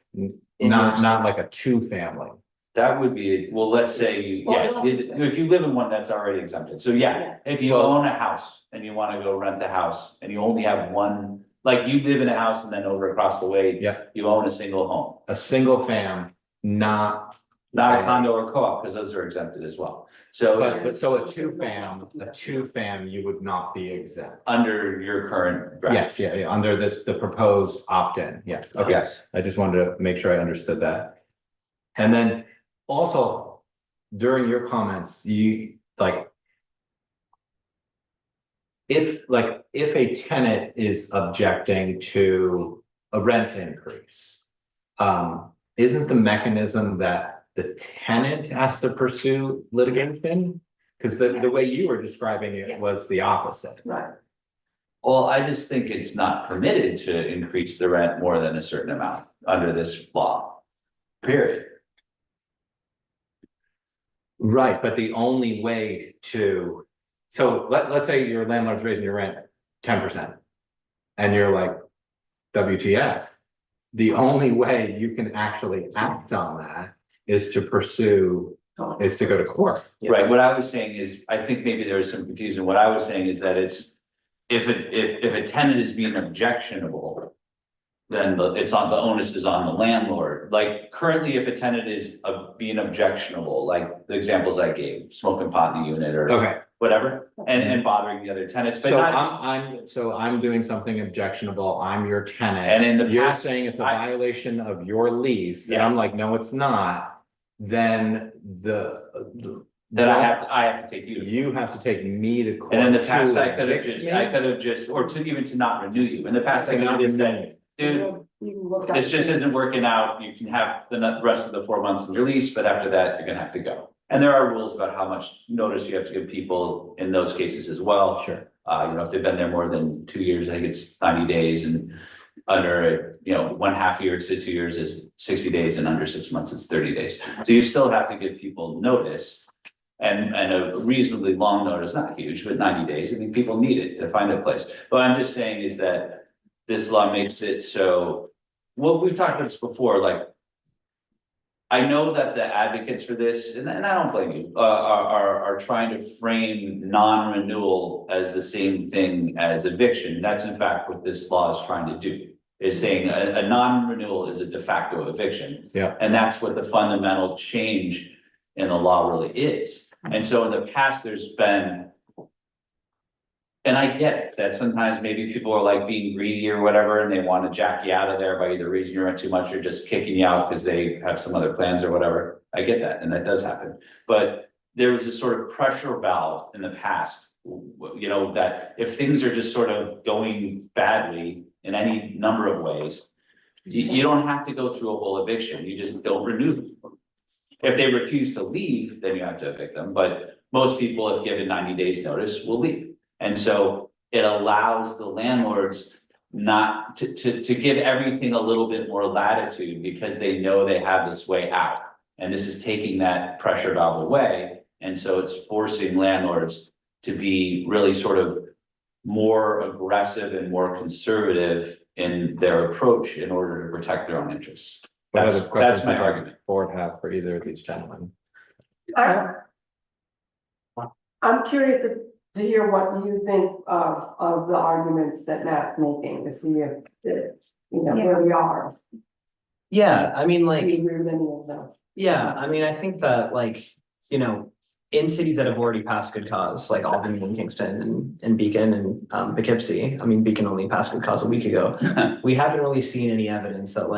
not like a two family. That would be, well, let's say, if you live in one that's already exempted, so yeah, if you own a house and you wanna go rent the house and you only have one. Like you live in a house and then over across the way. Yeah. You own a single home, A single fam, not, not a condo or co-op, because those are exempted as well, so. but so a two fam, you would not be exempt. Under your current. Yes, yeah, under the proposed opt-in, yes, okay. Yes, I just wanted to make sure I understood that. And then also, during your comments, you like. If a tenant is objecting to a rent increase. Isn't the mechanism that the tenant has to pursue litigation? Because the way you were describing it Yes. was the opposite. Right. well, I just think it's not permitted to increase the rent more than a certain amount under this law. Period. Right, but the only way to So let's say your landlord's raising your rent 10%. And you're like, WTF? The only way you can actually act on that is to pursue, is to go to court. Right, what I was saying is, I think maybe there was some confusion, what I was saying is that it's, if a tenant is being objectionable. Then it's on, the onus is on the landlord, like currently, if a tenant is being objectionable, like the examples I gave, smoking pot in the unit or. Okay. Whatever, and bothering the other tenants, but So not, I'm doing something objectionable, I'm your tenant. and in the You're past, saying it's a I- violation of your lease, and I'm Yes. like, no, it's not. Then then I have to take you to. you have to take me to court. And in the past, to I could have evict just, me? or to even to not renew you, in the past, I could have Not just renew said, dude, You can look up- this just isn't working out, you can have the rest of the 4 months in your lease, but after that, you're gonna have to go. And there are rules about how much notice you have to give people in those cases as well. Sure. If they've been there more than 2 years, I think it's 90 days, and under, 1/2 year to 2 years is 60 days, and under 6 months, it's 30 days. So you still have to give people notice. And a reasonably long notice, not huge, but 90 days, I think people need it to find a place. What I'm just saying is that this law makes it so, well, we've talked about this before, like. I know that the advocates for this, and I don't blame you, are trying to frame non-renewal as the same thing as eviction. That's in fact what this law is trying to do. Is saying a non-renewal is a de facto eviction. Yeah. And that's what the fundamental change in the law really is. And so in the past, there's been. And I get that sometimes maybe people are like being greedy or whatever, and they want to jack you out of there by either raising your rent too much or just kicking you out because they have some other plans or whatever. I get that, and that does happen. But there was this sort of pressure valve in the past, that if things are just sort of going badly in any number of ways, you don't have to go through a whole eviction, you just don't renew them. If they refuse to leave, then you have to evict them, but most people, if given 90 days notice, will leave. And so it allows the landlords not to give everything a little bit more latitude because they know they have this way out. And this is taking that pressure valve away. And so it's forcing landlords to be really sort of more aggressive and more conservative in their approach in order to protect their own interests. What other That's questions my does the argument. board have for either of these gentlemen? I'm curious to hear what you think of the arguments that Matt's making, to see if, where we are. Yeah, I mean, Do like. you agree with any of them? Yeah, I mean, I think that in cities that have already passed good cause, like Albany and Kingston and Beacon and Poughkeepsie, I mean, Beacon only passed good cause a week ago. We haven't really seen any evidence that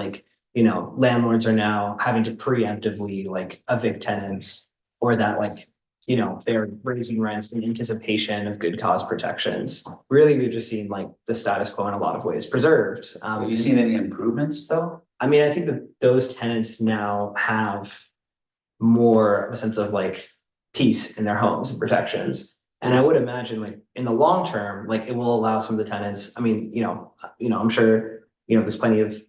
landlords are now having to preemptively evict tenants or that they're raising rents in anticipation of good cause protections. Really, we've just seen the status quo in a lot of ways preserved. Have you seen any improvements though? I mean, I think that those tenants now have more of a sense of peace in their homes and protections. And I would imagine in the long term, it will allow some of the tenants, I mean, I'm sure, there's plenty of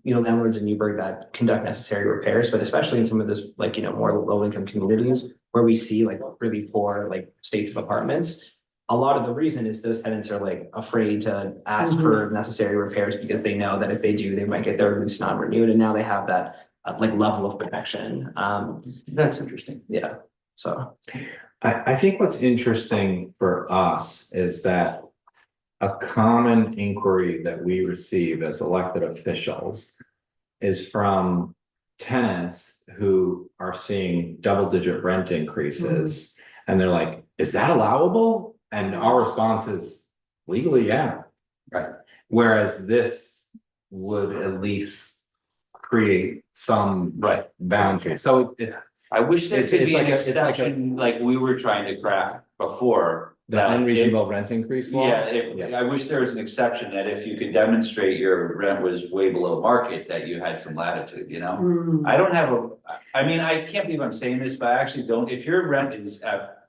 landlords in Newburgh that conduct necessary repairs, but especially in some of this more low income communities where we see really poor states of apartments. A lot of the reason is those tenants are afraid to ask for necessary repairs because they know that if they do, they might get their lease non-renewed, and now they have that level of protection. That's interesting. Yeah, so. I think what's interesting for us is that a common inquiry that we receive as elected officials is from tenants who are seeing double-digit rent increases. And they're like, is that allowable? And our response is legally, yeah. Right. Whereas this would at least create some boundary. So it's I wish there It's- could it's be an like a- it's like a- exception like we were trying to craft before. the that if- unreasonable rent increase law. Yeah, I wish there was an exception that if you could demonstrate your rent was way below market, that you had some latitude, I don't have I mean, I can't believe I'm saying this, but I actually don't, if your rent is at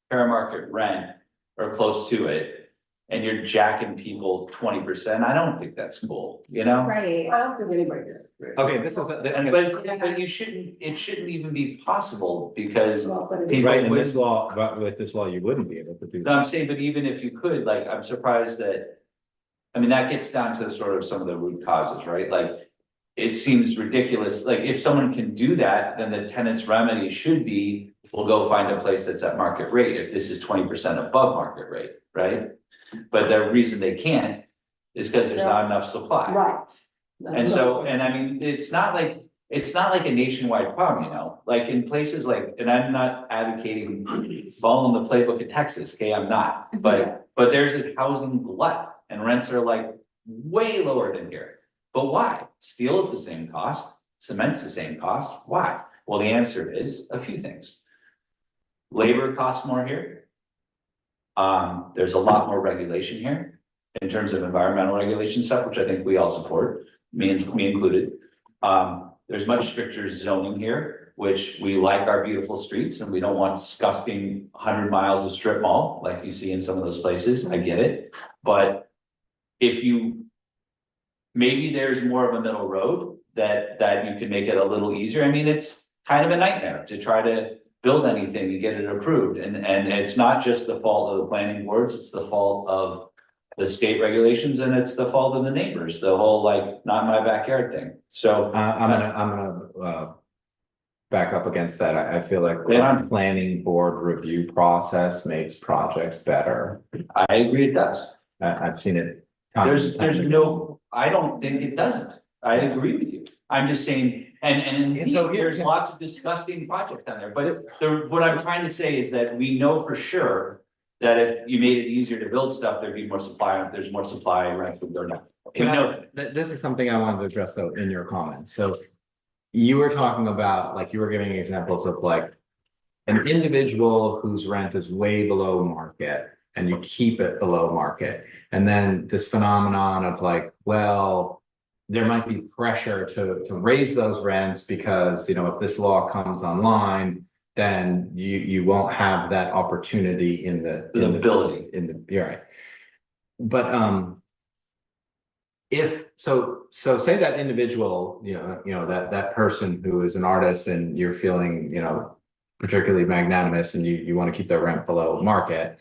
fair market rent or close to it. and you're jacking people 20%, I don't think that's cool, you know? Right. I don't think anybody did. Okay, this is, And but you shouldn't, it shouldn't even be possible because Well, but it- people right, in with. this law, but with this law, you wouldn't be able to do No, I'm that. saying, but even if you could, like, I'm surprised that. I mean, that gets down to sort of some of the root causes, right? Like. It seems ridiculous, like if someone can do that, then the tenant's remedy should be, we'll go find a place that's at market rate, if this is 20% above market rate, right? But the reason they can't is because there's not enough supply. Right. And so, and I mean, it's not like a nationwide problem, you know, like in places like, and I'm not advocating following the playbook of Texas, okay, I'm not. But there's a housing glut and rents are like way lower than here. But why? Steel is the same cost, cement's the same cost, why? Well, the answer is a few things. Labor costs more here. There's a lot more regulation here in terms of environmental regulation stuff, which I think we all support, me included. There's much stricter zoning here, which we like our beautiful streets and we don't want disgusting 100 miles of strip mall like you see in some of those places, I get it. But if you, maybe there's more of a middle road that you can make it a little easier. I mean, it's kind of a nightmare to try to build anything and get it approved. And it's not just the fault of the planning boards, it's the fault of the state regulations and it's the fault of the neighbors, the whole like, not my backyard thing. So I'm gonna back up against that. I feel like Yeah. the planning board review process makes projects better. I agree it does. I've seen it. time There's and time again. no, I don't think it doesn't. I agree with you. I'm just saying, and so there's lots of disgusting projects down there, but what I'm trying to say is that we know for sure. That if you made it easier to build stuff, there'd be more supply, if there's more supply, rents would go down. We know that. This is something I wanted to address though in your comments, so. You were talking about, like, you were giving examples of like. An individual whose rent is way below market and you keep it below market. And then this phenomenon of like, well. There might be pressure to raise those rents because, you know, if this law comes online. Then you won't have that opportunity in the. The ability. You're right. But if so say that individual, you know, that person who is an artist and you're feeling, you know, particularly magnanimous and you want to keep their rent below market.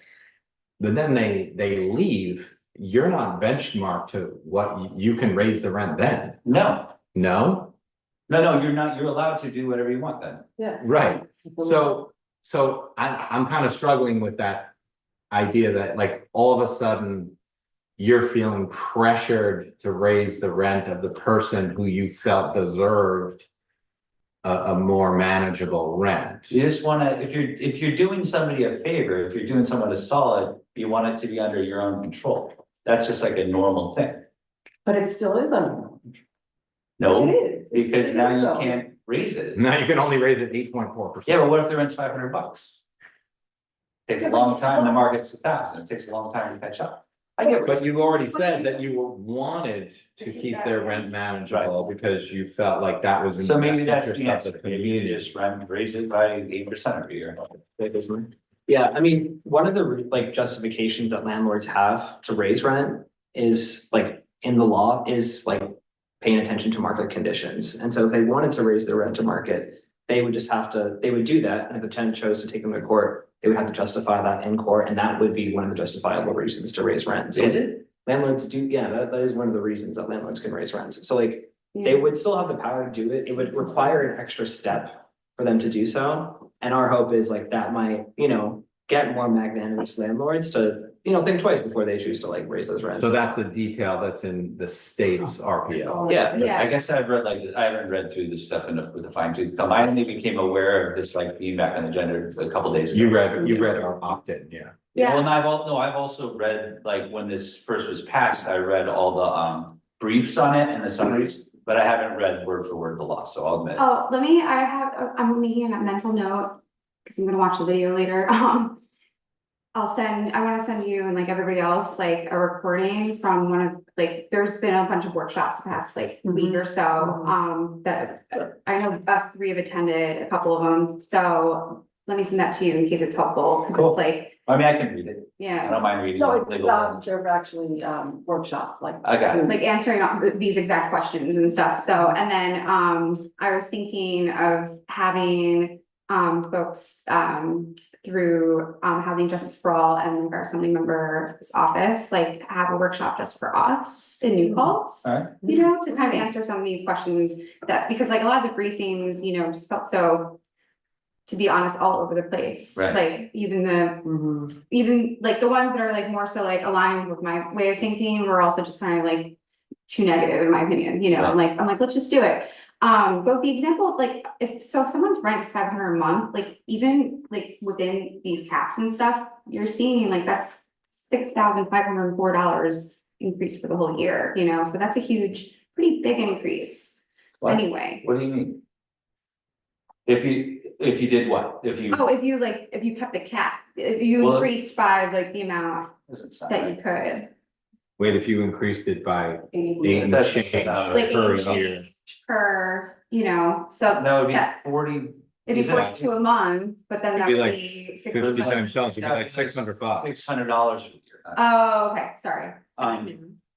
But then they leave, you're not benchmarked to what you can raise the rent then. No, No, you're not, you're allowed to do whatever you want then. Yeah. right. So I'm kind of struggling with that idea that like all of a sudden. You're feeling pressured to raise the rent of the person who you felt deserved. A more manageable rent. You just wanna, if you're doing somebody a favor, if you're doing someone a solid, you want it to be under your own control. That's just like a normal thing. But it still is under. It No, is. because It now is, you though. can't raise it. Now you can only raise it 8.4%. Yeah, but what if the rent's $500? Takes a long time, the market's 1,000, it takes a long time to catch up. I get what But you already said that you wanted to keep their rent manageable because you felt like that was. In So the maybe best that's the interest of answer, the maybe you community. just raise it by 8% every year. Yeah, I mean, one of the like justifications that landlords have to raise rent is like in the law is like paying attention to market conditions. And so if they wanted to raise their rent to market, they would just have to, they would do that. And if the tenant chose to take them to court, they would have to justify that in court. And that would be one of the justifiable reasons to raise rent. So Is it? landlords do, yeah, that is one of the reasons that landlords can raise rents. So like, they would still have the power to do it. It would require an extra step for them to do so. And our hope is like that might, you know, get more magnanimous landlords to, you know, think twice before they choose to like raise those rents. So that's a detail that's in the state's RPO. Yeah, Yeah. I guess I've read like, I haven't read through this stuff enough with the fine tooth comb. I only became aware of this like being back on the agenda a couple days ago. You read our opt-in, yeah. Well, and I've also read, like, when this first was passed, I read all the briefs on it and the summaries, but I haven't read word for word the law, so I'll admit. Oh, I'm making a mental note, because I'm gonna watch the video later, I wanna send you and like everybody else, like a recording from one of, like, there's been a bunch of workshops the past like week or so, that I know us three have attended, a couple of them, so let me send that to you in case it's helpful, because Cool. it's like, I mean, I can read it. I Yeah, don't mind reading. No, it, it's, legal terms. they're actually, workshops, like. I got it. like answering all these exact questions and stuff. So, and then, I was thinking of having, folks, through, Housing Justice for All and our Assembly member's office, like have a workshop just for us in New Paltz. Alright. You know, to kind of answer some of these questions that, because like a lot of the briefings, you know, just felt so, to be honest, all over the place. Right. Like even even like the ones that are like more so like aligned with my way of thinking were also just kind of like too negative in my opinion, you know, I'm like, let's just do it. But the example of like, if someone's rent is 500 a month, like even like within these caps and stuff, you're seeing like that's $6,504 increase for the whole year, you know, so that's a huge, pretty big increase. What? Anyway. What do you mean? If you did what? If you. Oh, if you kept the cap, if you Well, increased by like the amount Doesn't sound that right. you could. Wait, if you increased it by eight and That's change just not Like per eight year. per, you know, so That would be that- 40. it'd be is it 42 a month, but then It'd that be would like be 50 60. times sales, it'd be like $600. $600 for the year. Oh, okay, sorry.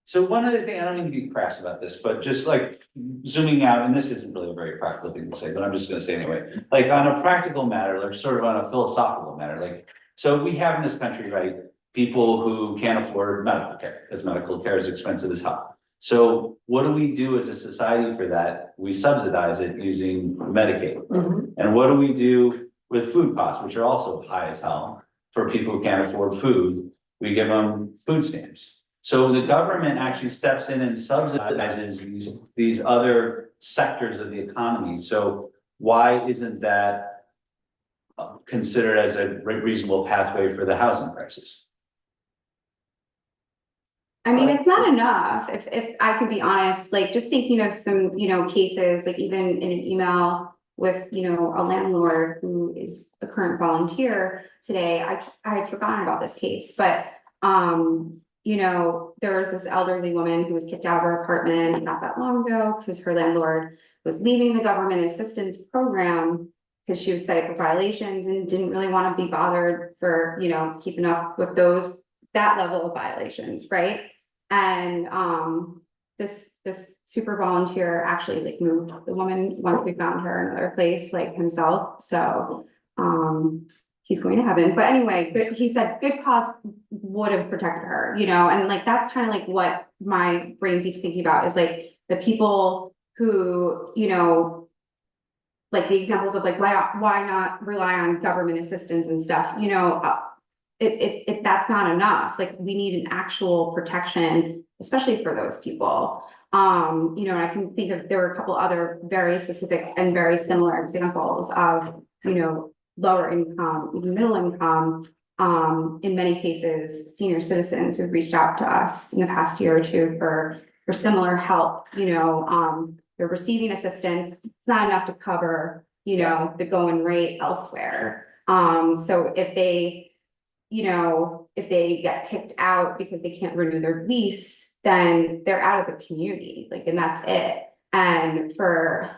So one other thing, I don't mean to be crass about this, but just like zooming out, and this isn't really a very practical thing to say, but I'm just gonna say anyway. Like on a practical matter, like sort of on a philosophical matter, like, so we have in this country, right? People who can't afford medical care, because medical care is expensive as hell. So what do we do as a society for that? We subsidize it using Medicaid. And what do we do with food costs, which are also high as hell for people who can't afford food? We give them food stamps. So the government actually steps in and subsidizes these other sectors of the economy. So why isn't that considered as a reasonable pathway for the housing crisis? I mean, it's not enough, if I could be honest, like just thinking of some, you know, cases, like even in an email with, you know, a landlord who is a current volunteer today, I had forgotten about this case, but, you know, there was this elderly woman who was kicked out of her apartment not that long ago because her landlord was leaving the government assistance program because she was cited for violations and didn't really want to be bothered for, you know, keeping up with that level of violations, right? And this super volunteer actually like moved the woman once we found her another place like himself, so he's going to heaven, but anyway, he said good cause would have protected her, you know, and like that's kind of like what my brain keeps thinking about is like the people who, you know, like the examples of like why not rely on government assistance and stuff, you know, if that's not enough, like we need an actual protection, especially for those people. You know, I can think of, there were a couple other very specific and very similar examples of, you know, lower income, even middle income, in many cases, senior citizens who've reached out to us in the past year or two for similar help, you know, they're receiving assistance, it's not enough to cover, you know, the going rate elsewhere. So if they, you know, if they get kicked out because they can't renew their lease, then they're out of the community, like, and that's it. And for,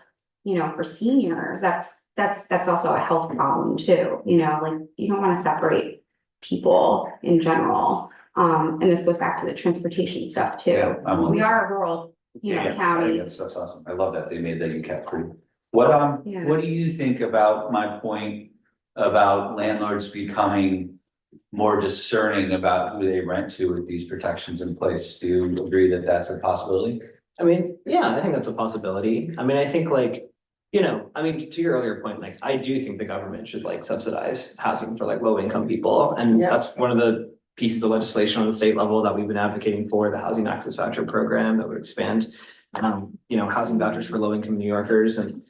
you know, for seniors, that's also a health problem too, you know, like you don't want to separate people in general. And this goes back to the transportation stuff too. We are a rural, you know, Yeah, county. that's awesome. I love that they made that UCAP free. What Yeah. what do you think about my point about landlords becoming more discerning about who they rent to with these protections in place? Do you agree that that's a possibility? I mean, yeah, I think that's a possibility. I mean, I think like, you know, I mean, to your earlier point, like, I do think the government should like subsidize housing for like low income people. And Yeah. that's one of the pieces of legislation on the state level that we've been advocating for, the housing access voucher program that would expand, you know, housing vouchers for low income New Yorkers. And,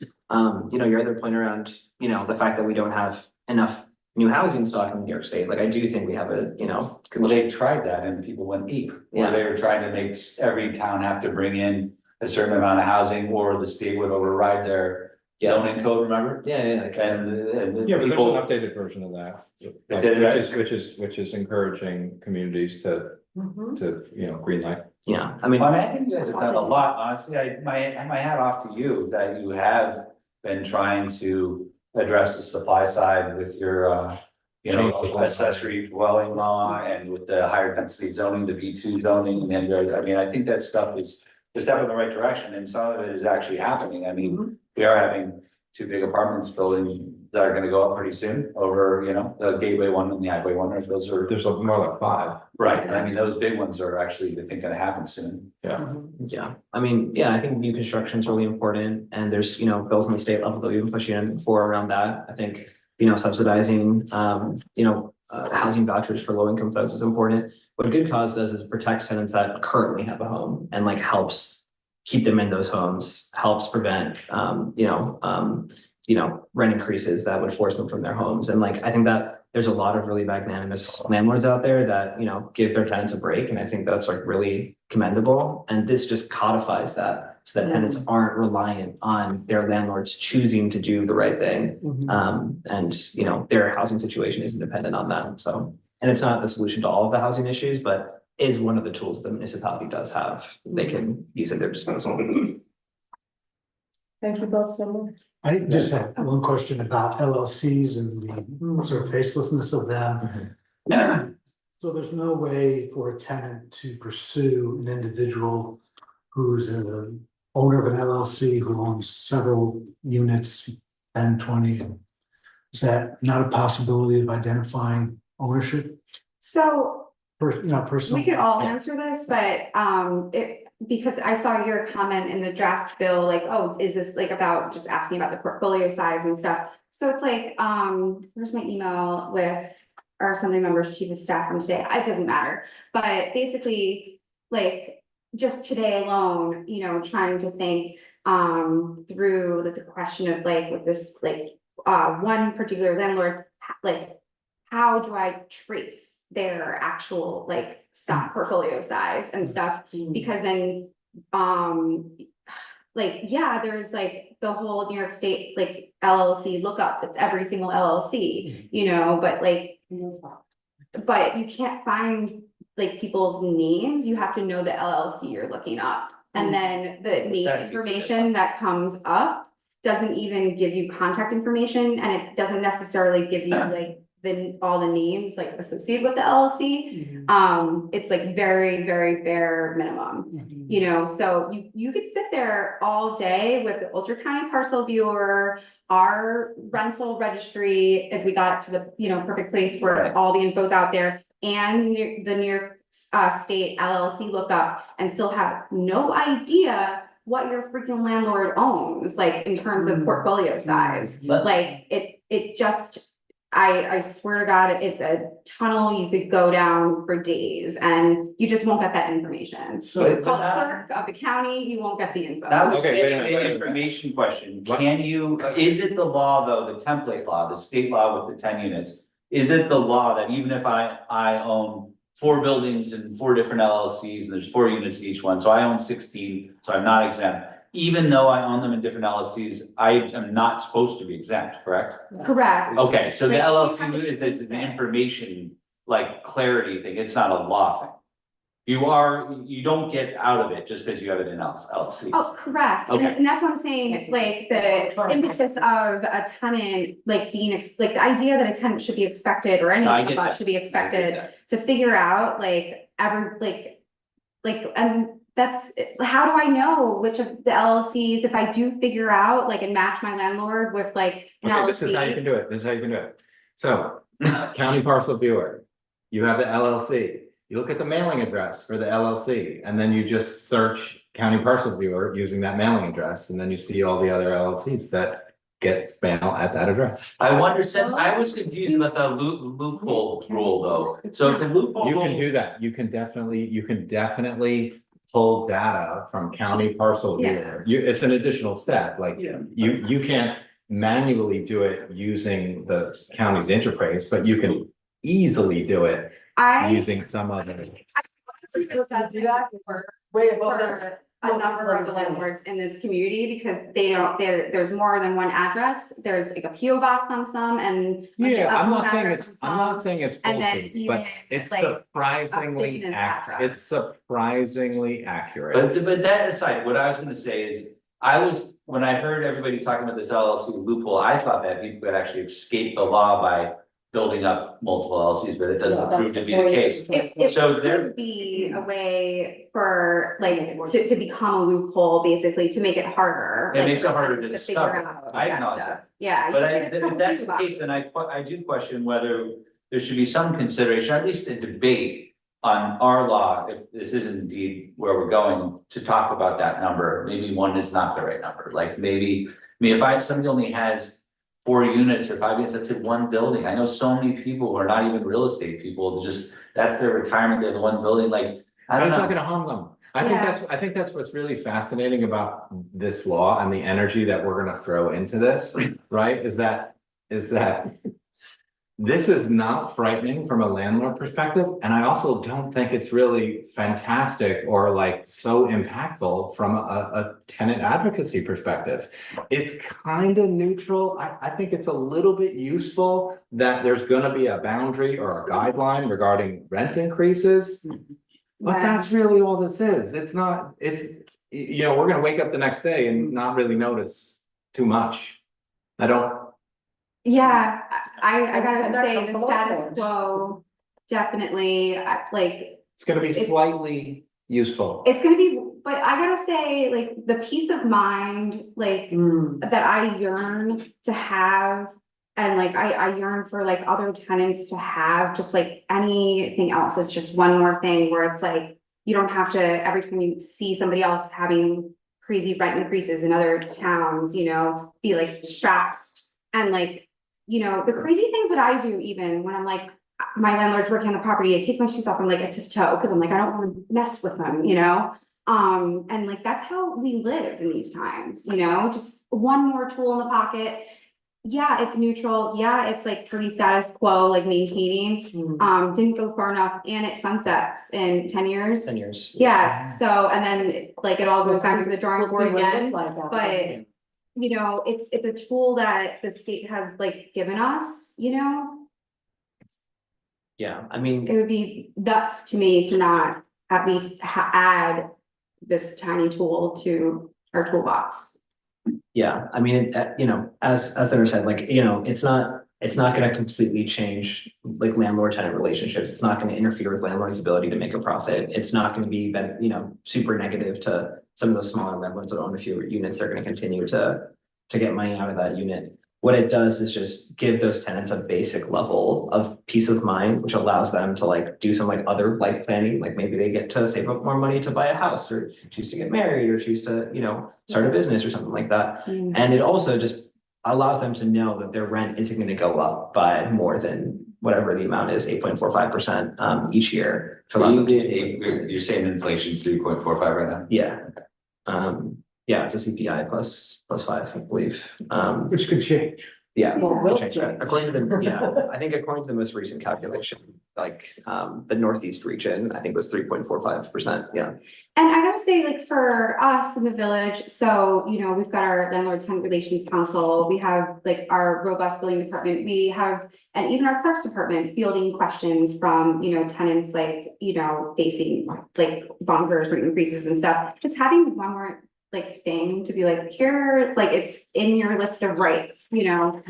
you know, your other point around, you know, the fact that we don't have enough new housing stock in New York State, like I do think we have a, you know. Well, they tried that and people went ape, where Yeah. they were trying to make every town have to bring in a certain amount of housing, or the state would override their zoning code, remember? Yeah, yeah. And Yeah, but there's people, an updated version of that. It did, right? Which is encouraging communities to, you know, green light. Yeah, I mean, I think you guys have done a lot, honestly, my hat off to you, that you have been trying to address the supply side with your You know, Change the accessory dwelling law and with the higher density zoning, the B2 zoning, and I mean, I think that stuff is a step in the right direction, and some of it is actually happening. I mean, we are having 2 big apartments building that are gonna go up pretty soon over, you know, the Gateway one and the Highway one, or those are. There's more like 5. Right, and I mean, those big ones are actually, I think, gonna happen soon. Yeah, I mean, yeah, I think new construction is really important, and there's, you know, bills on the state level that we've been pushing in for around that. I think, you know, subsidizing, housing vouchers for low income folks is important. What a good cause does is protect tenants that currently have a home and like helps keep them in those homes, helps prevent, rent increases that would force them from their homes. And like, I think that there's a lot of really magnanimous landlords out there that, you know, give their tenants a break. And I think that's like really commendable. And this just codifies that so that tenants aren't reliant on their landlords choosing to do the right thing. And, you know, their housing situation isn't dependent on that. So, and it's not the solution to all of the housing issues, but is one of the tools the municipality does have, they can use at their disposal. Thank you both so much. I just have one question about LLCs and the sort of facelessness of them. So there's no way for a tenant to pursue an individual who's an owner of an LLC who owns several units, 10, 20. Is that not a possibility of identifying ownership? So Personal. we could all answer this, but because I saw your comment in the draft bill, like, oh, is this like about just asking about the portfolio size and stuff? So it's like, here's my email with our assembly members, chief of staff from today. It doesn't matter, but basically, like, just today alone, you know, trying to think through the question of like with this one particular landlord, like, how do I trace their actual like stock portfolio size and stuff? Because then there's like the whole New York State like LLC lookup, it's every single LLC, you know, but you can't find like people's names, you have to know the LLC you're looking up. And then the name information that comes up doesn't even give you contact information, and it doesn't necessarily give you like all the names like associated with the LLC. It's like very, very bare minimum, you know, so you could sit there all day with the Ulster County Parcel Viewer, our rental registry, if we got to the, you know, perfect place where all the info's out there, and the New York State LLC lookup, and still have no idea what your freaking landlord owns, like in terms of portfolio size. Like it just, I swear to God, it's a tunnel you could go down for days and you just won't get that information. So- You call the clerk of the county, you won't get the info. That was Okay, wait a minute, the wait a minute. information question. Can you, is it the law though, the template law, the state law with the 10 units? Is it the law that even if I own 4 buildings and 4 different LLCs, and there's 4 units in each one, so I own 16, so I'm not exempt. Even though I own them in different LLCs, I am not supposed to be exempt, correct? Correct. Okay, so the Like, you LLC have to is choose an it. information, like clarity thing, it's not a law thing. You don't get out of it just because you have it in LLC. Oh, correct, Okay. and that's what I'm saying, like, the impetus of a tenant, like, like, the idea that a tenant should be expected, or any No, I of get us that. should be I get expected that. to figure out, like, and that's, how do I know which of the LLCs, if I do figure out, like, and match my landlord with like an Okay, this is how you can LLC? do it. This is how you can do it. So, county parcel viewer, you have the LLC. You look at the mailing address for the LLC, and then you just search county parcel viewer using that mailing address, and then you see all the other LLCs that get mail at that address. I wonder, since I was confused about the loophole rule though, so if the loophole. You can rule- do that. You can definitely pull data from county parcel viewer. It's an additional step, like you can't manually do it using the county's interface, but you can easily do it using some other. Do that for a number of the landlords in this community, because there's more than one address, there's like a PO box on some, and. like, Yeah, a I'm not home saying address it's, on I'm not some. saying it's and then foolproof, even, but it's like, surprisingly business accurate. address. It's surprisingly accurate. But that aside, what I was gonna say is, when I heard everybody talking about this LLC loophole, I thought that people could actually escape the law by building up multiple LLCs, but it doesn't Yeah, prove to that's be the case. It So there- could be a way for like to become a loophole, basically, to make it harder. It like, makes it for harder to tenants figure discover. out I that acknowledge stuff. that. Yeah. you But can get a if couple that's the few case, then I boxes. do question whether there should be some consideration, or at least a debate on our law, if this is indeed where we're going, to talk about that number. Maybe one is not the right number, like maybe, I mean, if somebody only has 4 units or 5 units, that's in one building. I know so many people who are not even real estate people, just, that's their retirement, they're the one building, like, I don't It's not know. gonna harm them. Yeah. I think that's what's really fascinating about this law and the energy that we're gonna throw into this, right? Is that this is not frightening from a landlord perspective, and I also don't think it's really fantastic or like so impactful from a tenant advocacy perspective. It's kind of neutral. I think it's a little bit useful that there's gonna be a boundary or a guideline regarding rent increases. But Yeah. that's really all this is. It's not, you know, we're gonna wake up the next day and not really notice too much. I don't, Yeah, I gotta And that say, comes the from status landlords. quo, definitely, like, it's gonna be It's- slightly useful. it's gonna be, but I gotta say, like, the peace of mind, like, that I yearn to have. And like, I yearn for like other tenants to have, just like anything else, it's just one more thing where it's like, you don't have to, every time you see somebody else having crazy rent increases in other towns, you know, be like stressed. And like, you know, the crazy things that I do, even when I'm like, my landlord's working on the property, I take my shoes off, I'm like a tiptoe, cause I'm like, I don't wanna mess with them, you know? And like, that's how we live in these times, you know, just one more tool in the pocket. Yeah, it's neutral. Yeah, it's like pretty status quo, like maintaining, didn't go far enough and it sunsets in 10 years. 10 years. Yeah, so, and then like it all goes back to the drawing board again, but. You know, it's a tool that the state has like given us, you know, Yeah, I mean. it would be nuts to me to not at least add this tiny tool to our toolbox. Yeah, I mean, you know, as they were said, like, you know, it's not gonna completely change like landlord-tenant relationships. It's not gonna interfere with landlord's ability to make a profit. It's not gonna be, you know, super negative to some of those smaller landlords that own a few units. They're gonna continue to get money out of that unit. What it does is just give those tenants a basic level of peace of mind, which allows them to like do some like other life planning, like maybe they get to save up more money to buy a house or choose to get married or choose to, you know, start a business or something like that. And it also just allows them to know that their rent isn't gonna go up by more than whatever the amount is, 8.45% each year. To allow them to- You're saying inflation's 3.45 right now? Yeah. Yeah, it's a CPI plus 5, I believe. Which could change. Yeah. Well, we'll will change that. change. According to the, yeah, I think according to the most recent calculation, like, the Northeast region, I think was 3.45%, yeah. And I gotta say, like, for us in the village, so, you know, we've got our landlord tenant relations council, we have like our robust building department, we have, and even our clerk's department fielding questions from, you know, tenants like, you know, facing like bonkers rent increases and stuff. Just having one more like thing to be like, here, like, it's in your list of rights, you know,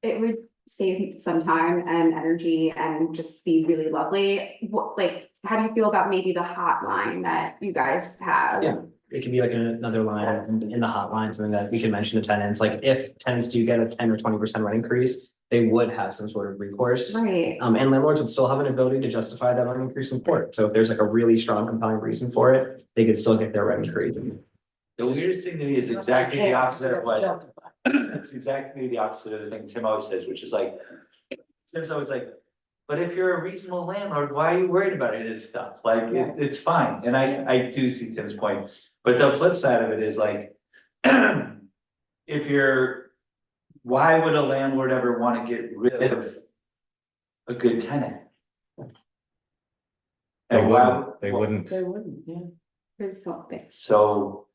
it would save some time and energy and just be really lovely. What, like, how do you feel about maybe the hotline that you guys have? Yeah. It could be like another line in the hotline, something that we can mention to tenants, like if tenants do get a 10 or 20% rent increase, they would have some sort of recourse. Right, And landlords would still have an ability to justify that rent increase in court. So if there's like a really strong compelling reason for it, they could still get their rent increase. The weirdest thing to me is exactly the opposite of what, it's exactly the opposite of the thing Tim always says, which is like, Tim's always like, but if you're a reasonable landlord, why are you worried about any of this stuff? Like, it's fine, and I do see Tim's point, but the flip side of it is like, why would a landlord ever wanna get rid of a good tenant? They And why? wouldn't, they wouldn't. They wouldn't, yeah. there's something. So.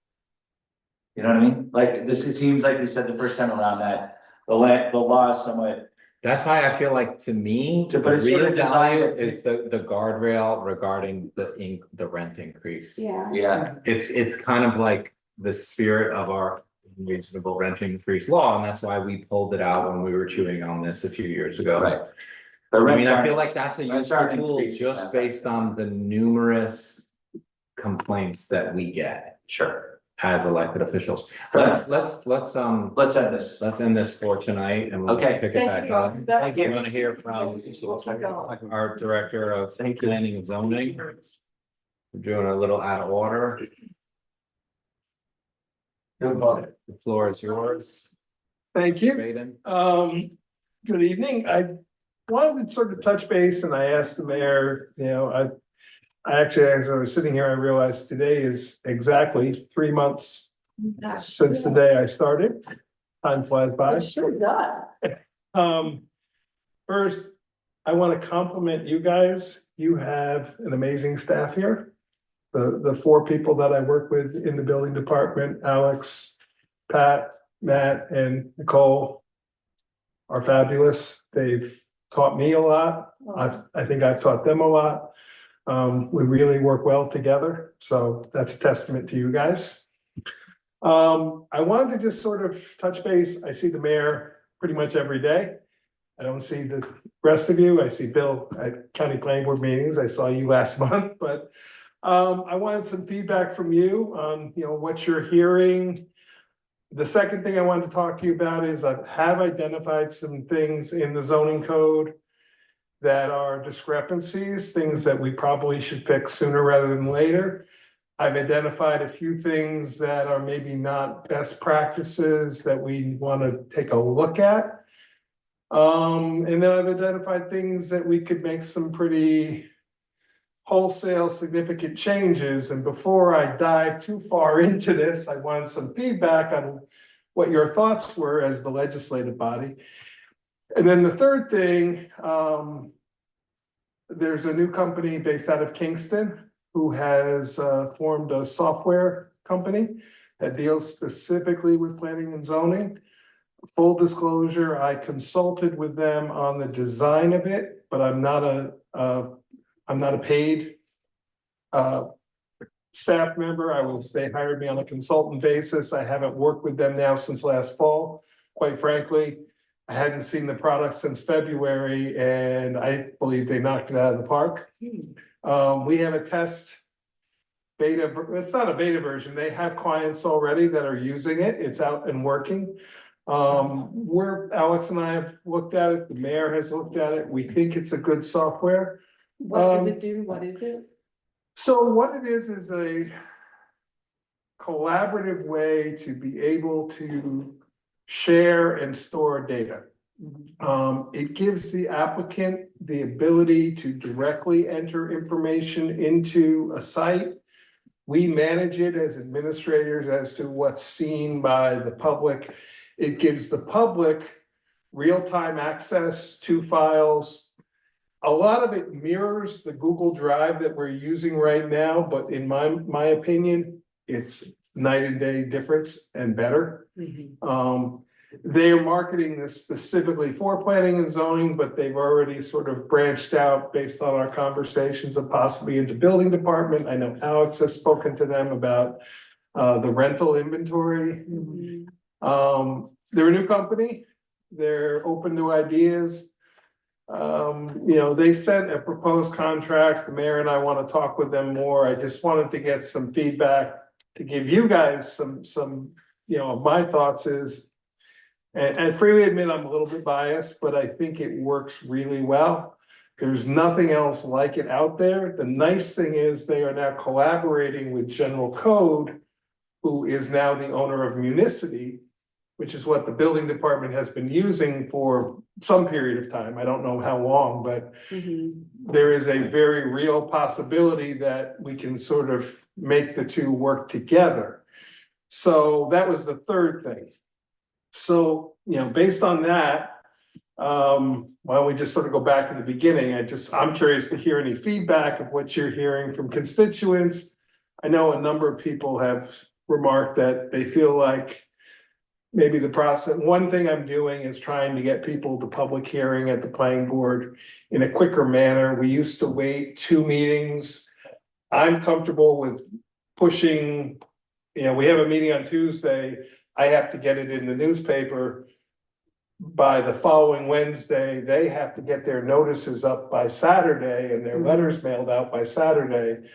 You know what I mean? Like, this, it seems like we said the first time around that the law is somewhat, That's why I feel like, to me, the But it's sort real of designed- value is the guardrail regarding the rent increase. Yeah. yeah, It's kind of like the spirit of our reasonable rent increase law, and that's why we pulled it out when we were chewing on this a few years ago. Right. But I mean, rents I aren't- feel like that's a rents useful aren't tool increasing just that based on the numerous complaints that we get Sure, as elected officials. Fair Let's let's end this. end this for tonight and we'll Okay. pick it back Thank you. up. Thank you. We want to hear from our director of planning and zoning. We're doing a little out of order. The floor is yours. Thank you. Baden. Good evening. I wanted to sort of touch base and I asked the mayor, I actually, as I was sitting here, I realized today is exactly 3 months since the day I started. Time flies by. It sure does. First, I want to compliment you guys. You have an amazing staff here. The 4 people that I work with in the building department, Alex, Pat, Matt, and Nicole are fabulous. They've taught me a lot. I think I've taught them a lot. We really work well together, so that's a testament to you guys. I wanted to just sort of touch base. I see the mayor pretty much every day. I don't see the rest of you. I see Bill at county planning board meetings. I saw you last month, but I wanted some feedback from you on, what you're hearing. The second thing I wanted to talk to you about is I have identified some things in the zoning code that are discrepancies, things that we probably should fix sooner rather than later. I've identified a few things that are maybe not best practices that we want to take a look at. And then I've identified things that we could make some pretty wholesale significant changes. And before I dive too far into this, I wanted some feedback on what your thoughts were as the legislative body. And then the third thing, there's a new company based out of Kingston who has formed a software company that deals specifically with planning and zoning. Full disclosure, I consulted with them on the design of it, but I'm not a paid staff member. They hired me on a consultant basis. I haven't worked with them now since last fall. Quite frankly, I hadn't seen the product since February and I believe they knocked it out of the park. We have a test beta, it's not a beta version. They have clients already that are using it. It's out and working. Alex and I have looked at it. The mayor has looked at it. We think it's a good software. What does it do? What is it? So what it is a collaborative way to be able to share and store data. It gives the applicant the ability to directly enter information into a site. We manage it as administrators as to what's seen by the public. It gives the public real-time access to files. A lot of it mirrors the Google Drive that we're using right now, but in my opinion, it's night and day difference and better. They are marketing this specifically for planning and zoning, but they've already sort of branched out based on our conversations and possibly into building department. I know Alex has spoken to them about the rental inventory. They're a new company. They're open to ideas. They sent a proposed contract. The mayor and I want to talk with them more. I just wanted to get some feedback to give you guys some my thoughts is, and freely admit I'm a little bit biased, but I think it works really well. There's nothing else like it out there. The nice thing is they are now collaborating with General Code, who is now the owner of Municity, which is what the building department has been using for some period of time. I don't know how long, but there is a very real possibility that we can sort of make the two work together. So that was the third thing. So, based on that, why don't we just sort of go back to the beginning? I'm curious to hear any feedback of what you're hearing from constituents. I know a number of people have remarked that they feel like maybe the process, one thing I'm doing is trying to get people to public hearing at the planning board in a quicker manner. We used to wait 2 meetings. I'm comfortable with pushing, we have a meeting on Tuesday. I have to get it in the newspaper by the following Wednesday. They have to get their notices up by Saturday and their letters mailed out by Saturday.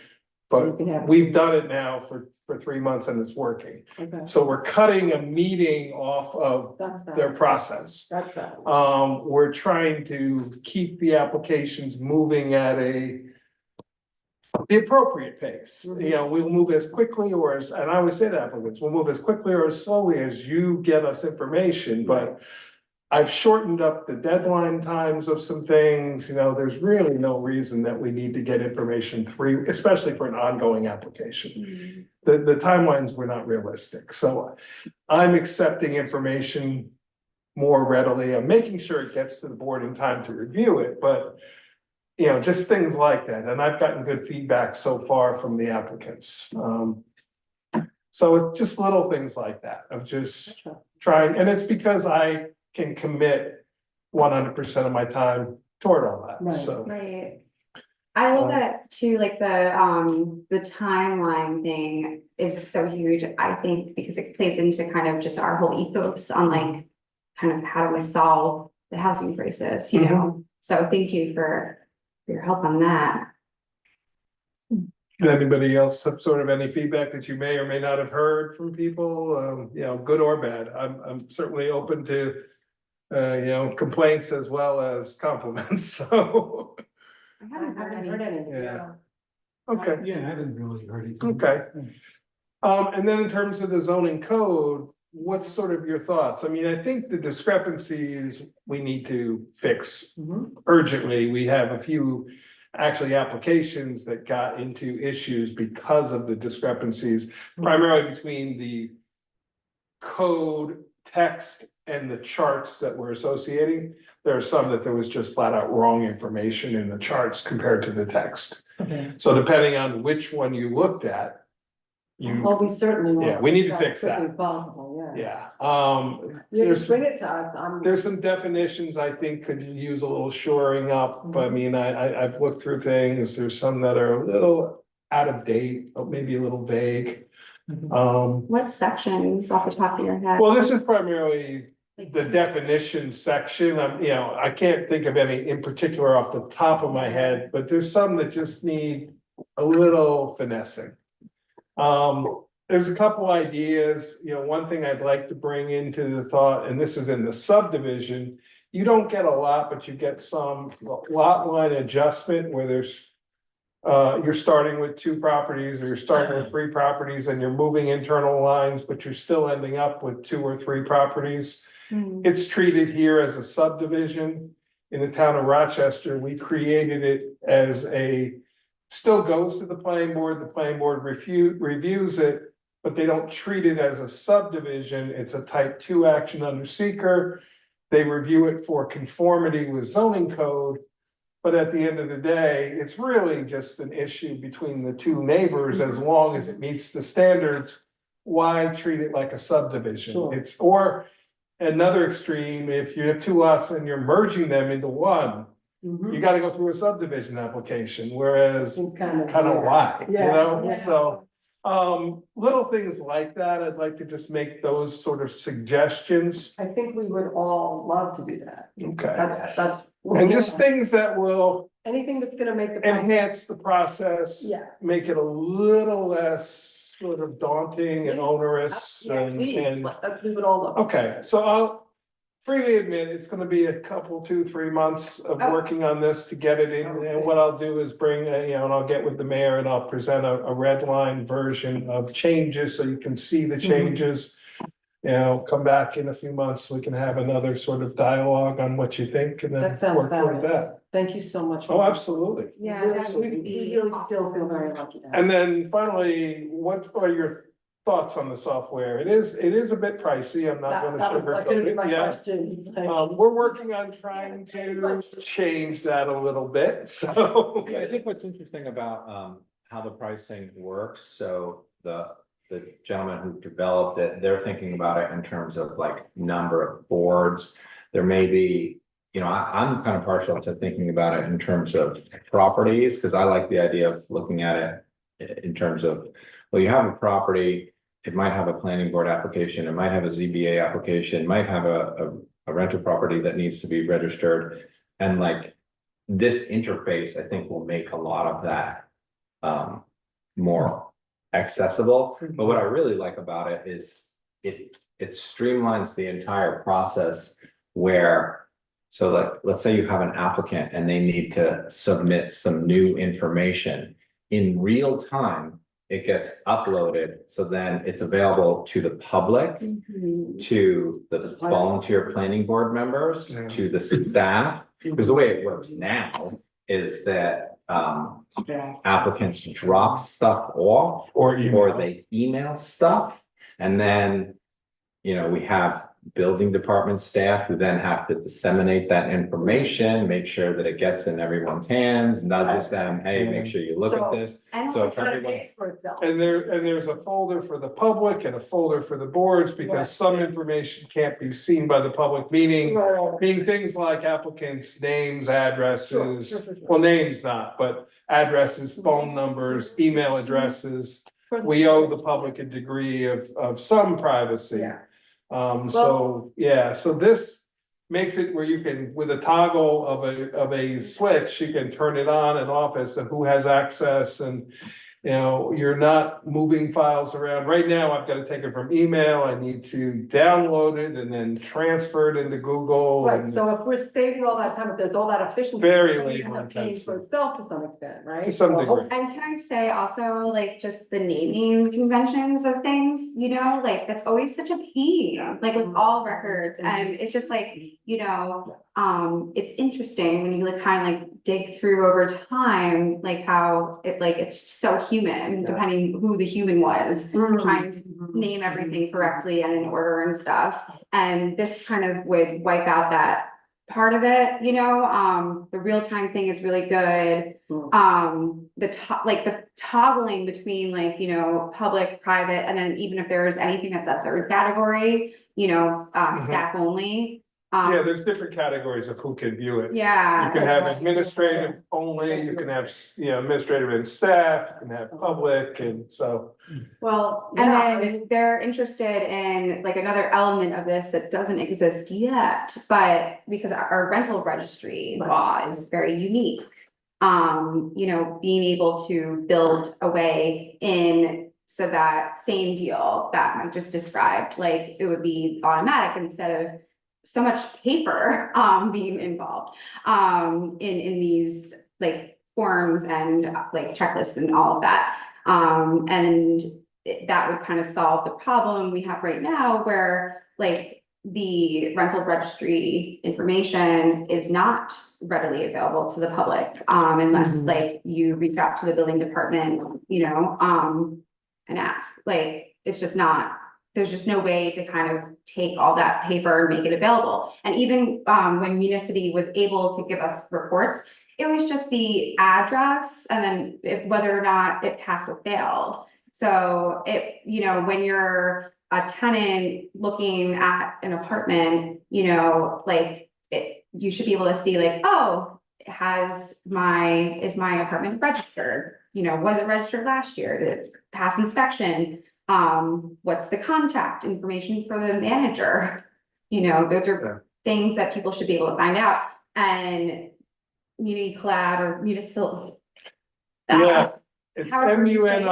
So you But can have- we've done it now for 3 months and it's working. Okay, So we're cutting a meeting off of that's their bad. process. That's bad. We're trying to keep the applications moving at the appropriate pace. You know, we'll move as quickly or as, and I always say to applicants, we'll move as quickly or as slowly as you get us information, but I've shortened up the deadline times of some things. You know, there's really no reason that we need to get information especially for an ongoing application. The timelines were not realistic, so I'm accepting information more readily. I'm making sure it gets to the board in time to review it, but you know, just things like that, and I've gotten good feedback so far from the applicants. So it's just little things like that, of just trying, and it's because I can commit 100% of my time toward all that, Right. so. Right. I love that too, like the timeline thing is so huge, I think, because it plays into kind of just our whole ethos on like, kind of how do we solve the housing crisis, you know? So thank you for your help on that. Does anybody else have sort of any feedback that you may or may not have heard from people, you know, good or bad? I'm certainly open to, you know, complaints as well as compliments, so. I haven't heard any. Yeah. Okay, Yeah, I haven't really heard anything. okay. And then in terms of the zoning code, what's sort of your thoughts? I mean, I think the discrepancies we need to fix urgently. We have a few actually applications that got into issues because of the discrepancies, primarily between the code text and the charts that we're associating. There are some that there was just flat out wrong information in the charts compared to the text. Okay. So depending on which one you looked at, Well, we certainly want. Yeah, we need to as fix that. quickly as possible, yeah. yeah, You there's just bring it to us, there's some definitions I think could use a little shoring up. I mean, I've looked through things. There's some that are a little out of date, or maybe a little vague. What sections off the top of your head? Well, this is primarily the definition section. You know, I can't think of any in particular off the top of my head, but there's some that just need a little finessing. There's a couple ideas, you know, one thing I'd like to bring into the thought, and this is in the subdivision. You don't get a lot, but you get some lot line adjustment where there's. You're starting with 2 properties or you're starting with 3 properties and you're moving internal lines, but you're still ending up with 2 or 3 properties. It's treated here as a subdivision. In the town of Rochester, we created it as still goes to the planning board reviews it, but they don't treat it as a subdivision. It's a type 2 action under seeker. They review it for conformity with zoning code. But at the end of the day, it's really just an issue between the 2 neighbors, as long as it meets the standards. Why treat it like a subdivision? Sure. Or another extreme, if you have 2 lots and you're merging them into one, you gotta go through a subdivision application, whereas kind of why, you know, Yeah. so. Little things like that, I'd like to just make those sort of suggestions. I think we would all love to do that. Okay. That's. And just things that will Anything that's gonna make the. enhance the process. Yeah. Make it a little less sort of daunting and onerous Yeah, and. please, we would all love. Okay, so I'll freely admit, it's gonna be a couple, 2-3 months of working on this to get it in. And what I'll do is bring, you know, and I'll get with the mayor and I'll present a red line version of changes so you can see the changes. You know, come back in a few months, we can have another sort of dialogue on what you think and then That sounds work toward fabulous. that. Thank you so much. Oh, absolutely. Yeah, Really, that we would be really still feel very lucky to have. And then finally, what are your thoughts on the software? It is a bit pricey. I'm not gonna That was gonna be sugarcoat my it. Yeah. question. We're working on trying to change that a little bit, so. Yeah, I think what's interesting about how the pricing works, so the gentleman who developed it, they're thinking about it in terms of like number of boards. There may be, you know, I'm kind of partial to thinking about it in terms of properties, because I like the idea of looking at it in terms of, well, you have a property it might have a planning board application, it might have a ZBA application, might have a rental property that needs to be registered. And like, this interface, I think, will make a lot of that more accessible. But what I really like about it is it streamlines the entire process where, so like, let's say you have an applicant and they need to submit some new information in real time. It gets uploaded, so then it's available to the public, to the volunteer planning board members, Yeah. to the staff. Because the way it works now is that applicants drop stuff off Or email. they email stuff. And then, we have building department staff who then have to disseminate that information, make sure that it gets in everyone's hands, nudges them, hey, make sure you look at this. And So also if Kind of everyone, pays for itself. And there's a folder for the public and a folder for the boards, Right. because some information can't be seen by the public, meaning Right. being things like applicants' names, addresses, Sure. well, names not, but addresses, phone numbers, email addresses. We owe the public a degree of some privacy. Yeah. So this makes it where you can, with a toggle of a switch, you can turn it on and off as to who has access, and you're not moving files around. Right now, I've got to take it from email, I need to download it and then transfer it into Google. Right, and so if we're saving all that time, if there's all that efficiency. Very then it labor ends up paying intensive. For itself to some extent, right? To some So, degree. And can I say also, like, just the naming conventions of things, like, that's always such a pain, like with all records, and it's just like, it's interesting when you like kind of like dig through over time, like how it's so human, depending who the human was, trying to name everything correctly and in order and stuff. And this kind of would wipe out that part of it, the real time thing is really good. The toggling between public, private, and then even if there's anything that's a third category, staff only. Yeah, there's different categories of who can view it. Yeah. You can have administrative only, you can have, administrative and staff, you can have public, and so. Well, And yeah, then they're interested in like another element of this that doesn't exist yet, but because our rental registry law is very unique. Being able to build a way in so that same deal that Mike just described, like it would be automatic instead of so much paper being involved in these like forms and like checklists and all of that. And that would kind of solve the problem we have right now where like the rental registry information is not readily available to the public unless like you reach out to the building department, and ask. Like it's just not, there's just no way to kind of take all that paper and make it available. And even when Municity was able to give us reports, it was just the address and then whether or not it passed or failed. So when you're a tenant looking at an apartment, you should be able to see like, oh, is my apartment registered? Was it registered last year? Did it pass inspection? What's the contact information for the manager? Those are things that people should be able to find out. And Collab or Municil. Yeah, it's however you say it.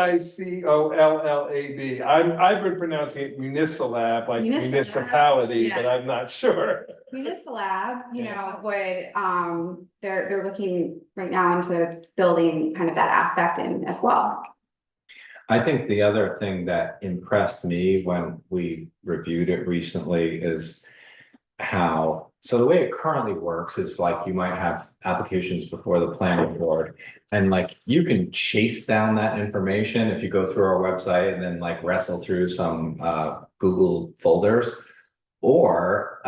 MUNICOLLAB. I've been pronouncing it Municilab, like Municilab, municipality, but yeah. I'm not sure. Municilab, would, they're looking right now into building kind of that aspect in as well. I think the other thing that impressed me when we reviewed it recently is how, so the way it currently works is like you might have applications before the planning board. And like you can chase down that information if you go through our website and then like wrestle through some Google folders. Or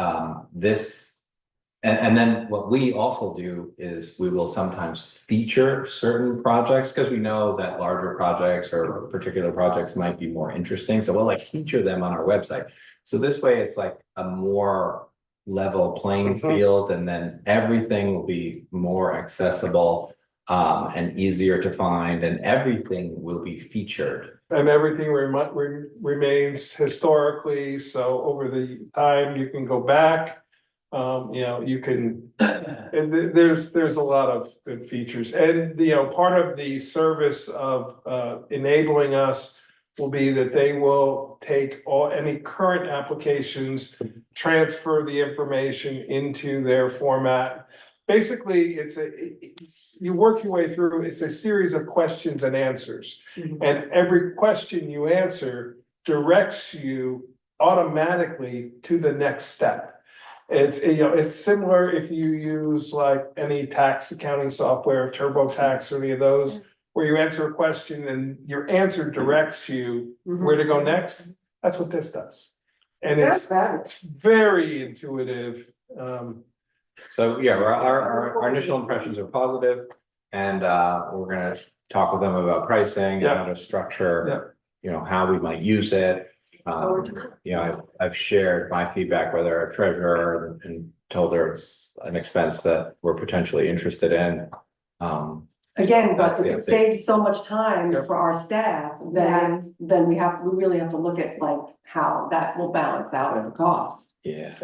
and then what we also do is we will sometimes feature certain projects because we know that larger projects or particular projects might be more interesting. So we'll like feature them on our website. So this way it's like a more level playing field, and then everything will be more accessible and easier to find, and everything will be featured. And everything remains historically, so over the time you can go back. You know, you can, and there's a lot of good features, and part of the service of enabling us. Will be that they will take any current applications, transfer the information into their format. Basically, you work your way through, it's a series of questions and answers. And every question you answer directs you automatically to the next step. It's similar if you use like any tax accounting software, TurboTax or any of those, where you answer a question and your answer directs you where to go next. That's what this does. And it's very intuitive. So yeah, our initial impressions are positive, and we're gonna talk with them about pricing and how to structure, how we might use it. I've shared my feedback with our treasurer and told her it's an expense that we're potentially interested in. Again, but That's if the it update. saves so much time for our staff, then we really have to look at like how that will balance out in the cost. Yeah.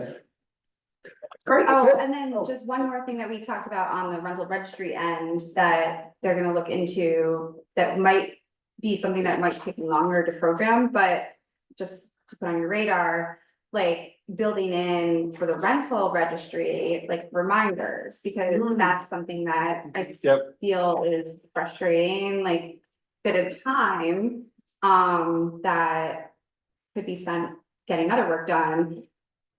Great. Oh, and then just one more thing that we talked about on the rental registry end that they're gonna look into, that might be something that might take longer to program, but just to put on your radar, like building in for the rental registry, like reminders, because that's something that I feel is frustrating, like bit of time that could be spent getting other work done.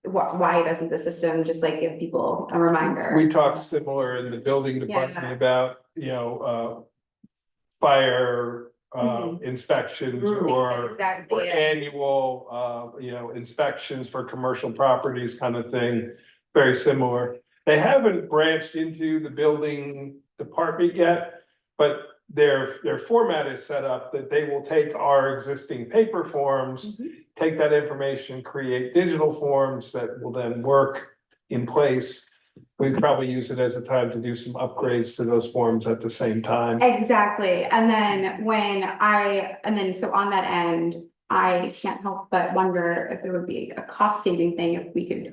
Why doesn't the system just like give people a reminder? We talked similar in the building department about, fire inspections or annual, inspections for commercial properties kind of thing. Very similar. They haven't branched into the building department yet, but their format is set up that they will take our existing paper forms, take that information, create digital forms that will then work in place. We'd probably use it as a time to do some upgrades to those forms at the same time. Exactly, and then so on that end, I can't help but wonder if there would be a cost saving thing if we could,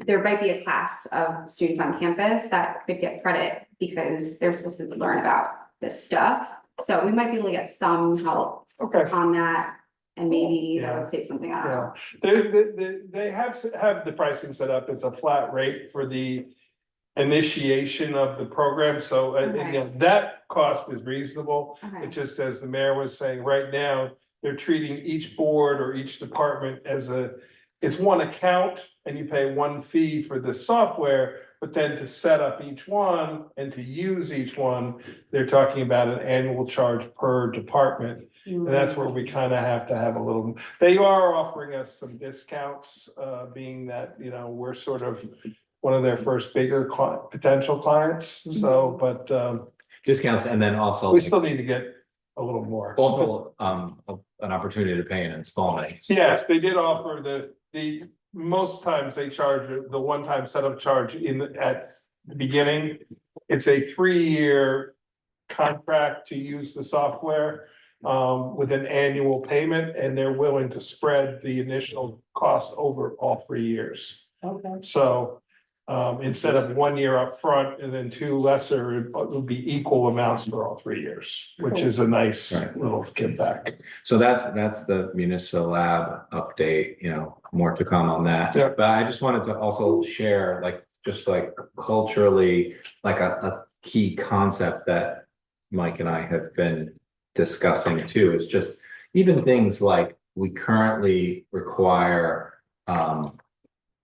there might be a class of students on campus that could get credit because they're supposed to learn about this stuff. So we might be able to get some help on that, and maybe that would save something out. They have the pricing set up. It's a flat rate for the initiation of the program. So that cost is reasonable. It just, as the mayor was saying, right now, they're treating each board or each department as it's one account and you pay one fee for the software, but then to set up each one and to use each one, they're talking about an annual charge per department. And that's where we kind of have to have a little, they are offering us some discounts, being that, we're sort of one of their first bigger potential clients. So, but discounts, and then also we still need to get a little more. Also, an opportunity to pay in installments. Yes, they did offer the most times they charge the one-time setup charge at the beginning. It's a 3-year contract to use the software with an annual payment, and they're willing to spread the initial cost over all 3 years. So instead of 1 year up front and then 2 lesser, it would be equal amounts for all 3 years, which is a nice little give back. So that's the municipal lab update, more to come on that. Yeah. But I just wanted to also share, just culturally, a key concept that Mike and I have been discussing too, is just even things like we currently require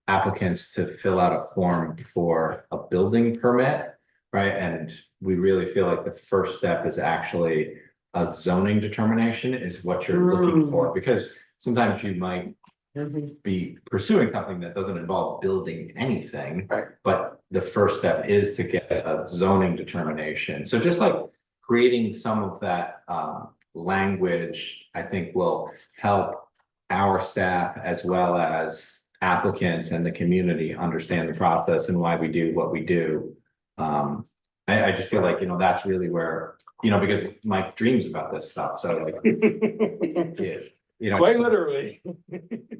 applicants to fill out a form for a building permit, right? And we really feel like the first step is actually a zoning determination is what you're looking for, because sometimes you might be pursuing something that doesn't involve building anything, but the first step is to get a zoning determination. So just creating some of that language, I think will help our staff as well as applicants and the community understand the process and why we do what we do. I just feel like, that's really where, because my dreams about this stuff, so like, yeah, Quite literally.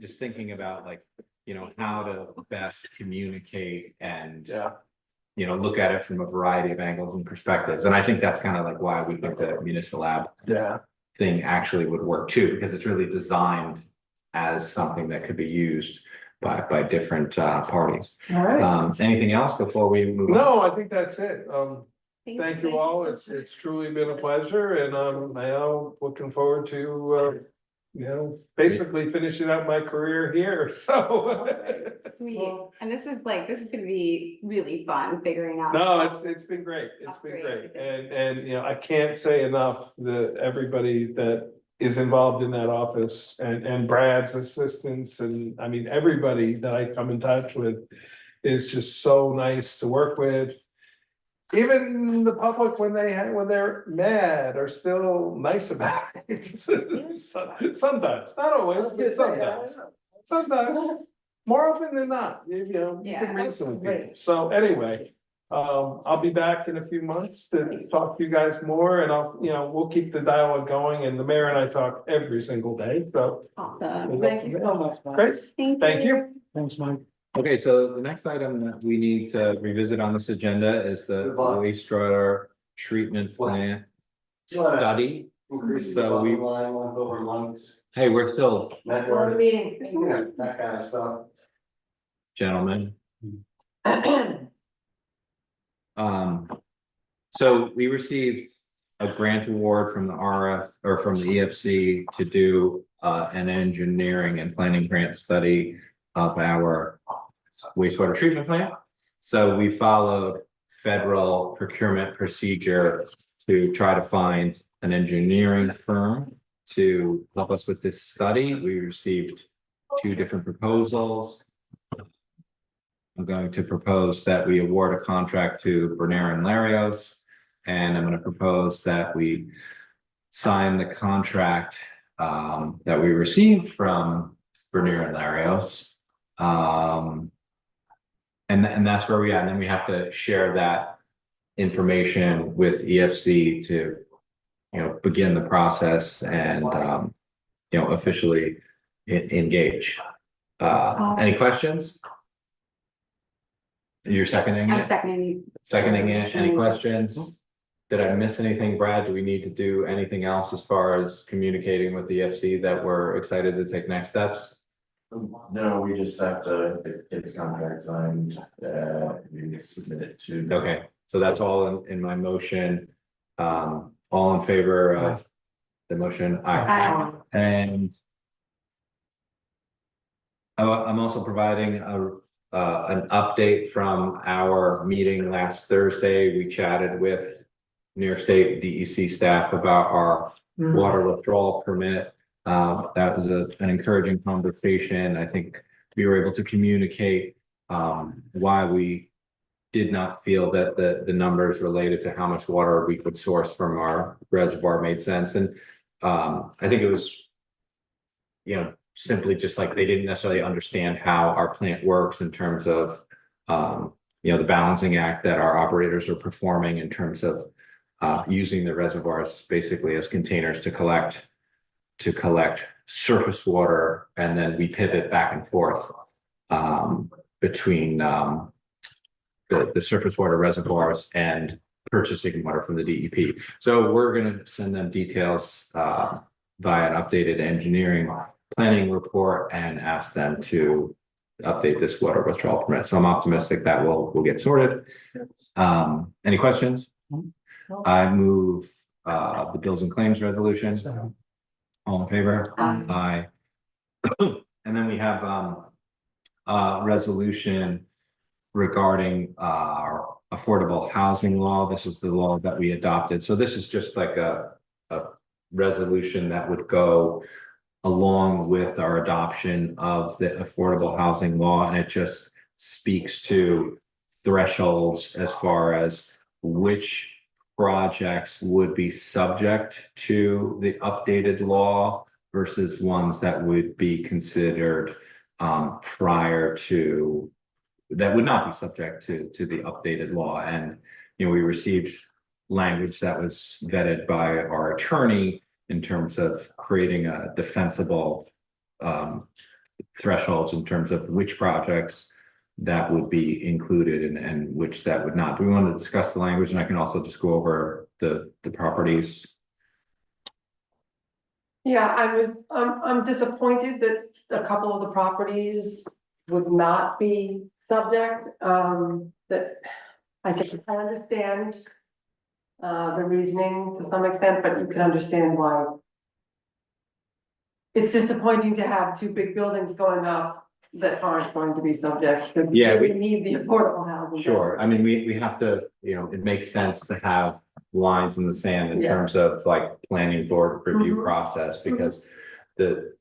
just thinking about like, how to best communicate and. Yeah. Look at it from a variety of angles and perspectives, and I think that's kind of like why we think the Municipal Lab Yeah. thing actually would work too, because it's really designed as something that could be used by different parties. All right. Anything else before we move on? No, I think that's it. Thank you all. It's truly been a pleasure, and now looking forward to basically finishing up my career here, so. Sweet, and this is gonna be really fun figuring out. No, it's been great. It's been great. And I can't say enough that everybody that is involved in that office and Brad's assistants, and I mean, everybody that I come in touch with is just so nice to work with. Even the public, when they're mad, are still nice about it. Sometimes, not always, but sometimes, more often than not, you can reason with people. So anyway, I'll be back in a few months to talk to you guys more, and we'll keep the dialogue going, and the mayor and I talk every single day, so. Awesome, thank you so much. Great, thank you. Thanks, Mike. Okay, so the next item that we need to revisit on this agenda is the wastewater treatment plant study. So hey, we're still, That kind of stuff. gentlemen. So we received a grant award from the RF or from the EFC to do an engineering and planning grant study of our wastewater treatment plant. So we followed federal procurement procedure to try to find an engineering firm to help us with this study. We received 2 different proposals. I'm going to propose that we award a contract to Bernier and Larios, and I'm going to propose that we sign the contract that we received from Bernier and Larios. And that's where we are. And then we have to share that information with EFC to, begin the process and, officially engage. Any questions? You're seconding I'm it? seconding. it. Any questions? Did I miss anything, Brad? Do we need to do anything else as far as communicating with the EFC that we're excited to take next steps? No, we just have to get the contract signed, we submit it to. Okay, so that's all in my motion. All in favor of the motion? Aye. And I'm also providing an update from our meeting last Thursday. We chatted with New York State DEC staff about our water withdrawal permit. That was an encouraging conversation. I think we were able to communicate why we did not feel that the numbers related to how much water we could source from our reservoir made sense. And I think it was, simply just like they didn't necessarily understand how our plant works in terms of, the balancing act that our operators are performing in terms of using the reservoirs basically as containers to collect surface water, and then we pivot back and forth between the surface water reservoirs and purchasing water from the DEP. So we're going to send them details via an updated engineering planning report and ask them to update this water withdrawal permit. So I'm optimistic that we'll get sorted. Any questions? I move the bills and claims resolution. All in favor? Aye. And then we have resolution regarding our affordable housing law. This is the law that we adopted. So this is just like a resolution that would go along with our adoption of the affordable housing law, and it just speaks to thresholds as far as which projects would be subject to the updated law versus ones that would be considered prior to, that would not be subject to the updated law. And we received language that was vetted by our attorney in terms of creating a defensible thresholds in terms of which projects that would be included and which that would not. Do we want to discuss the language? And I can also just go over the properties. Yeah, I'm disappointed that a couple of the properties would not be subject, that I can understand the reasoning to some extent, but you can understand why. It's disappointing to have two big buildings going up that aren't going to be subject. Because Yeah, we need the affordable housing. Sure, I mean, we have to, it makes sense to have lines in the sand in Yeah. terms of like planning board review Mhm. process, because the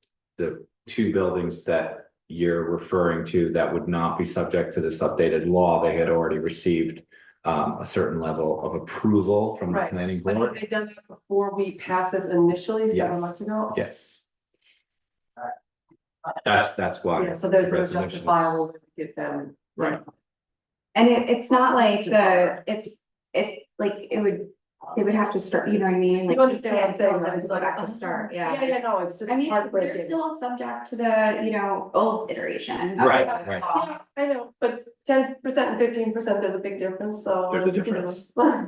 two buildings that you're referring to that would not be subject to this updated law, they had already received a certain level of approval from the Right, planning But board. have they done that before we passed this initially 7 Yes. months ago? Yes. That's why. Yeah, so there's no resolution- justifiable way to get them, right? And it's not like they would have to start, you know what I mean? Like, You understand what I'm can't saying, tell right? them It's to go like, back to start, yeah. Yeah, no, it's just I mean, they're heartbreaking. still subject to the, old iteration. of Right, the right. law. Yeah, I know, but 10% and 15%, there's a big difference, so. There's a you know, difference. Right.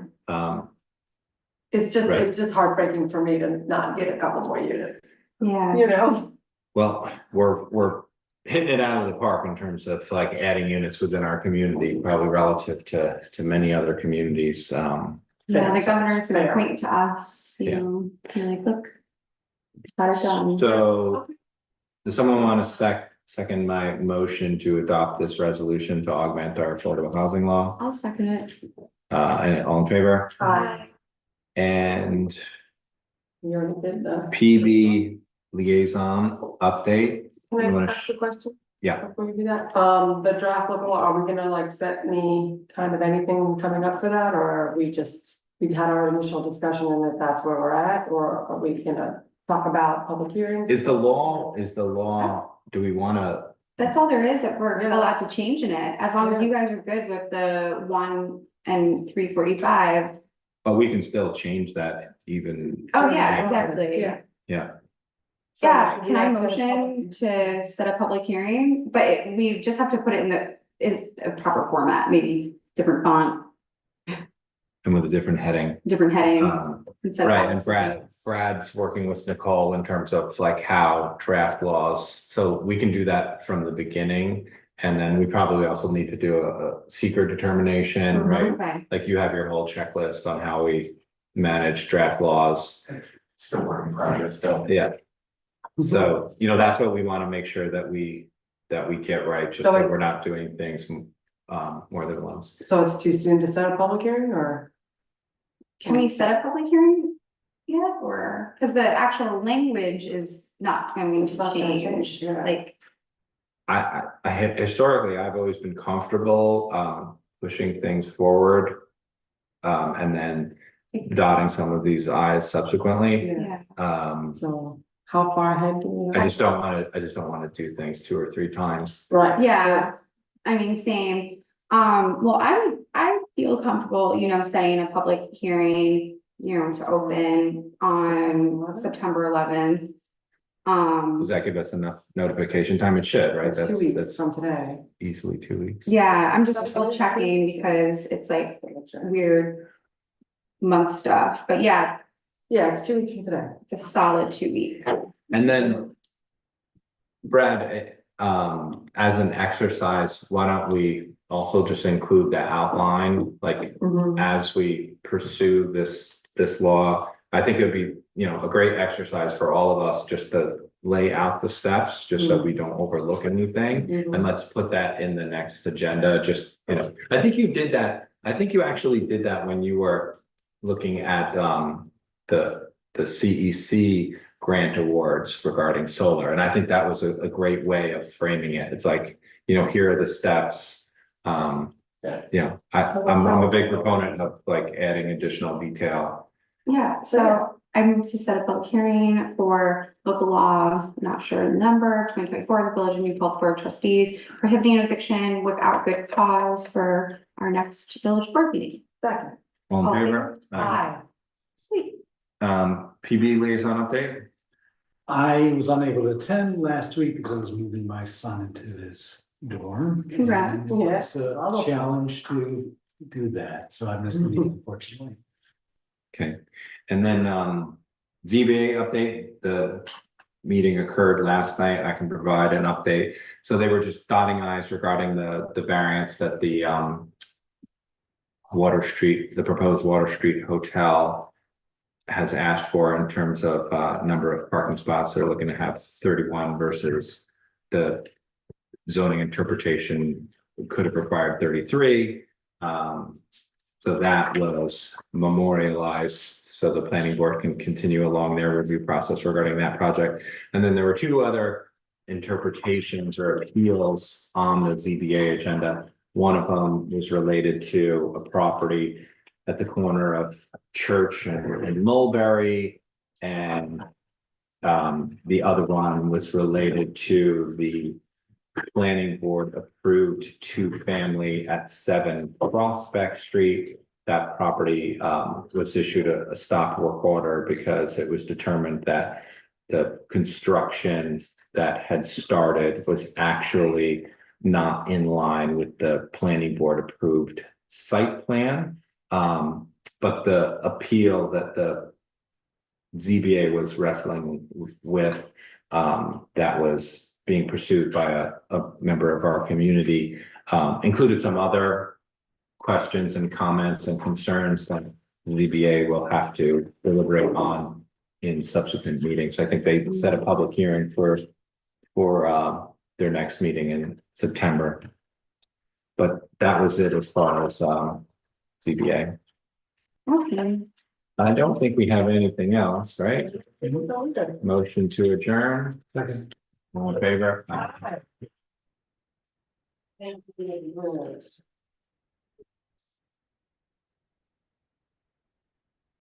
It's just heartbreaking for me to not get a couple more units, Yeah, you know? Well, we're hitting it out of the park in terms of like adding units within our community, probably relative to many other communities. yeah, the governor's gonna Fair. point to us, Yeah. be like, look. Got it done. So, does someone want to second my motion to adopt this resolution to augment our affordable housing law? I'll second it. And all in favor? Aye. And You already did the. PB liaison update? You Can I wanna ask a question? Yeah. Before you do that, the draft local law, are we gonna like set any kind of anything coming up for that, or are we just, we had our initial discussion and that that's where we're at, or are we gonna talk about public hearings? Is the law, do we want to, That's all there is that we're Yeah. allowed to change in it, as long as you guys are good with the 1 and 345. but we can still change that even, Oh, yeah, exactly. Yeah. yeah. So Yeah, should we can I not set a public- motion to set a public hearing, but we just have to put it in is a proper format, maybe different font, And with a different heading. different heading. Um, instead of Right, all and the same. Brad's working with Nicole in terms of like how draft laws, so we can do that from the beginning. And then we probably also need to do a secret determination, Mhm. right? Okay, Like you have your whole checklist on how we manage draft laws. It's still work in progress still. Yeah. So, that's what we want to make sure that we get right, just So that like- we're not doing things more than once. So it's too soon to set a public hearing, or? can we set a public hearing yet, or, because the actual language is not going to It's not gonna change, change, yeah. like, I have historically, I've always been comfortable pushing things forward. And then dotting some of these i's subsequently. yeah. So how far ahead do we? I just don't want to do things 2 or 3 times. Right. Yeah. I mean, same, well, I feel comfortable, setting a public hearing, to open on September 11th. Does that give us enough notification time? It should, right? It's 2 That's weeks from today. easily 2 weeks. Yeah, I'm just still checking because it's like weird month stuff, but yeah, Yeah, it's 2 weeks from today. it's a solid 2 weeks. And then Brad, as an exercise, why don't we also just include the outline, like Mhm. as we pursue this law? I think it would be, a great exercise for all of us just to lay out the steps, just so we don't overlook anything. Mhm. And let's put that in the next agenda, just, I think you did that. I think you actually did that when you were looking at the CEC grant awards regarding solar. And I think that was a great way of framing it. It's like, here are the steps. I'm a big proponent of like adding additional detail. Yeah, so I moved to set a public hearing for local law, not sure the number, 2024, the Village of New Paltz Board of Trustees, prohibiting eviction without good cause for our next village board meeting. Second. All All in in favor? Aye. Sweet. PB liaison update? I was unable to attend last week because I was moving my son into his dorm. Congrats. and Yeah. It's a challenge to do that, so I missed the meeting unfortunately. Okay, and then ZBA update, the meeting occurred last night. I can provide an update. So they were just dotting i's regarding the variance that the the proposed Water Street Hotel has asked for in terms of number of parking spots. They're looking to have 31 versus the zoning interpretation could have required 33. So that was memorialized, so the planning board can continue along their review process regarding that project. And then there were two other interpretations or appeals on the ZBA agenda. One of them was related to a property at the corner of Church and Mulberry. And the other one was related to the planning board approved two-family at 7 Prospect Street. That property was issued a stop work order because it was determined that the construction that had started was actually not in line with the planning board approved site plan. But the appeal that the ZBA was wrestling with, that was being pursued by a member of our community, included some other questions and comments and concerns that ZBA will have to deliberate on in subsequent meetings. I think they set a public hearing for their next meeting in September. But that was it as far as ZBA. Okay. I don't think we have anything else, right? Motion to adjourn. Second. All in favor? Thank you.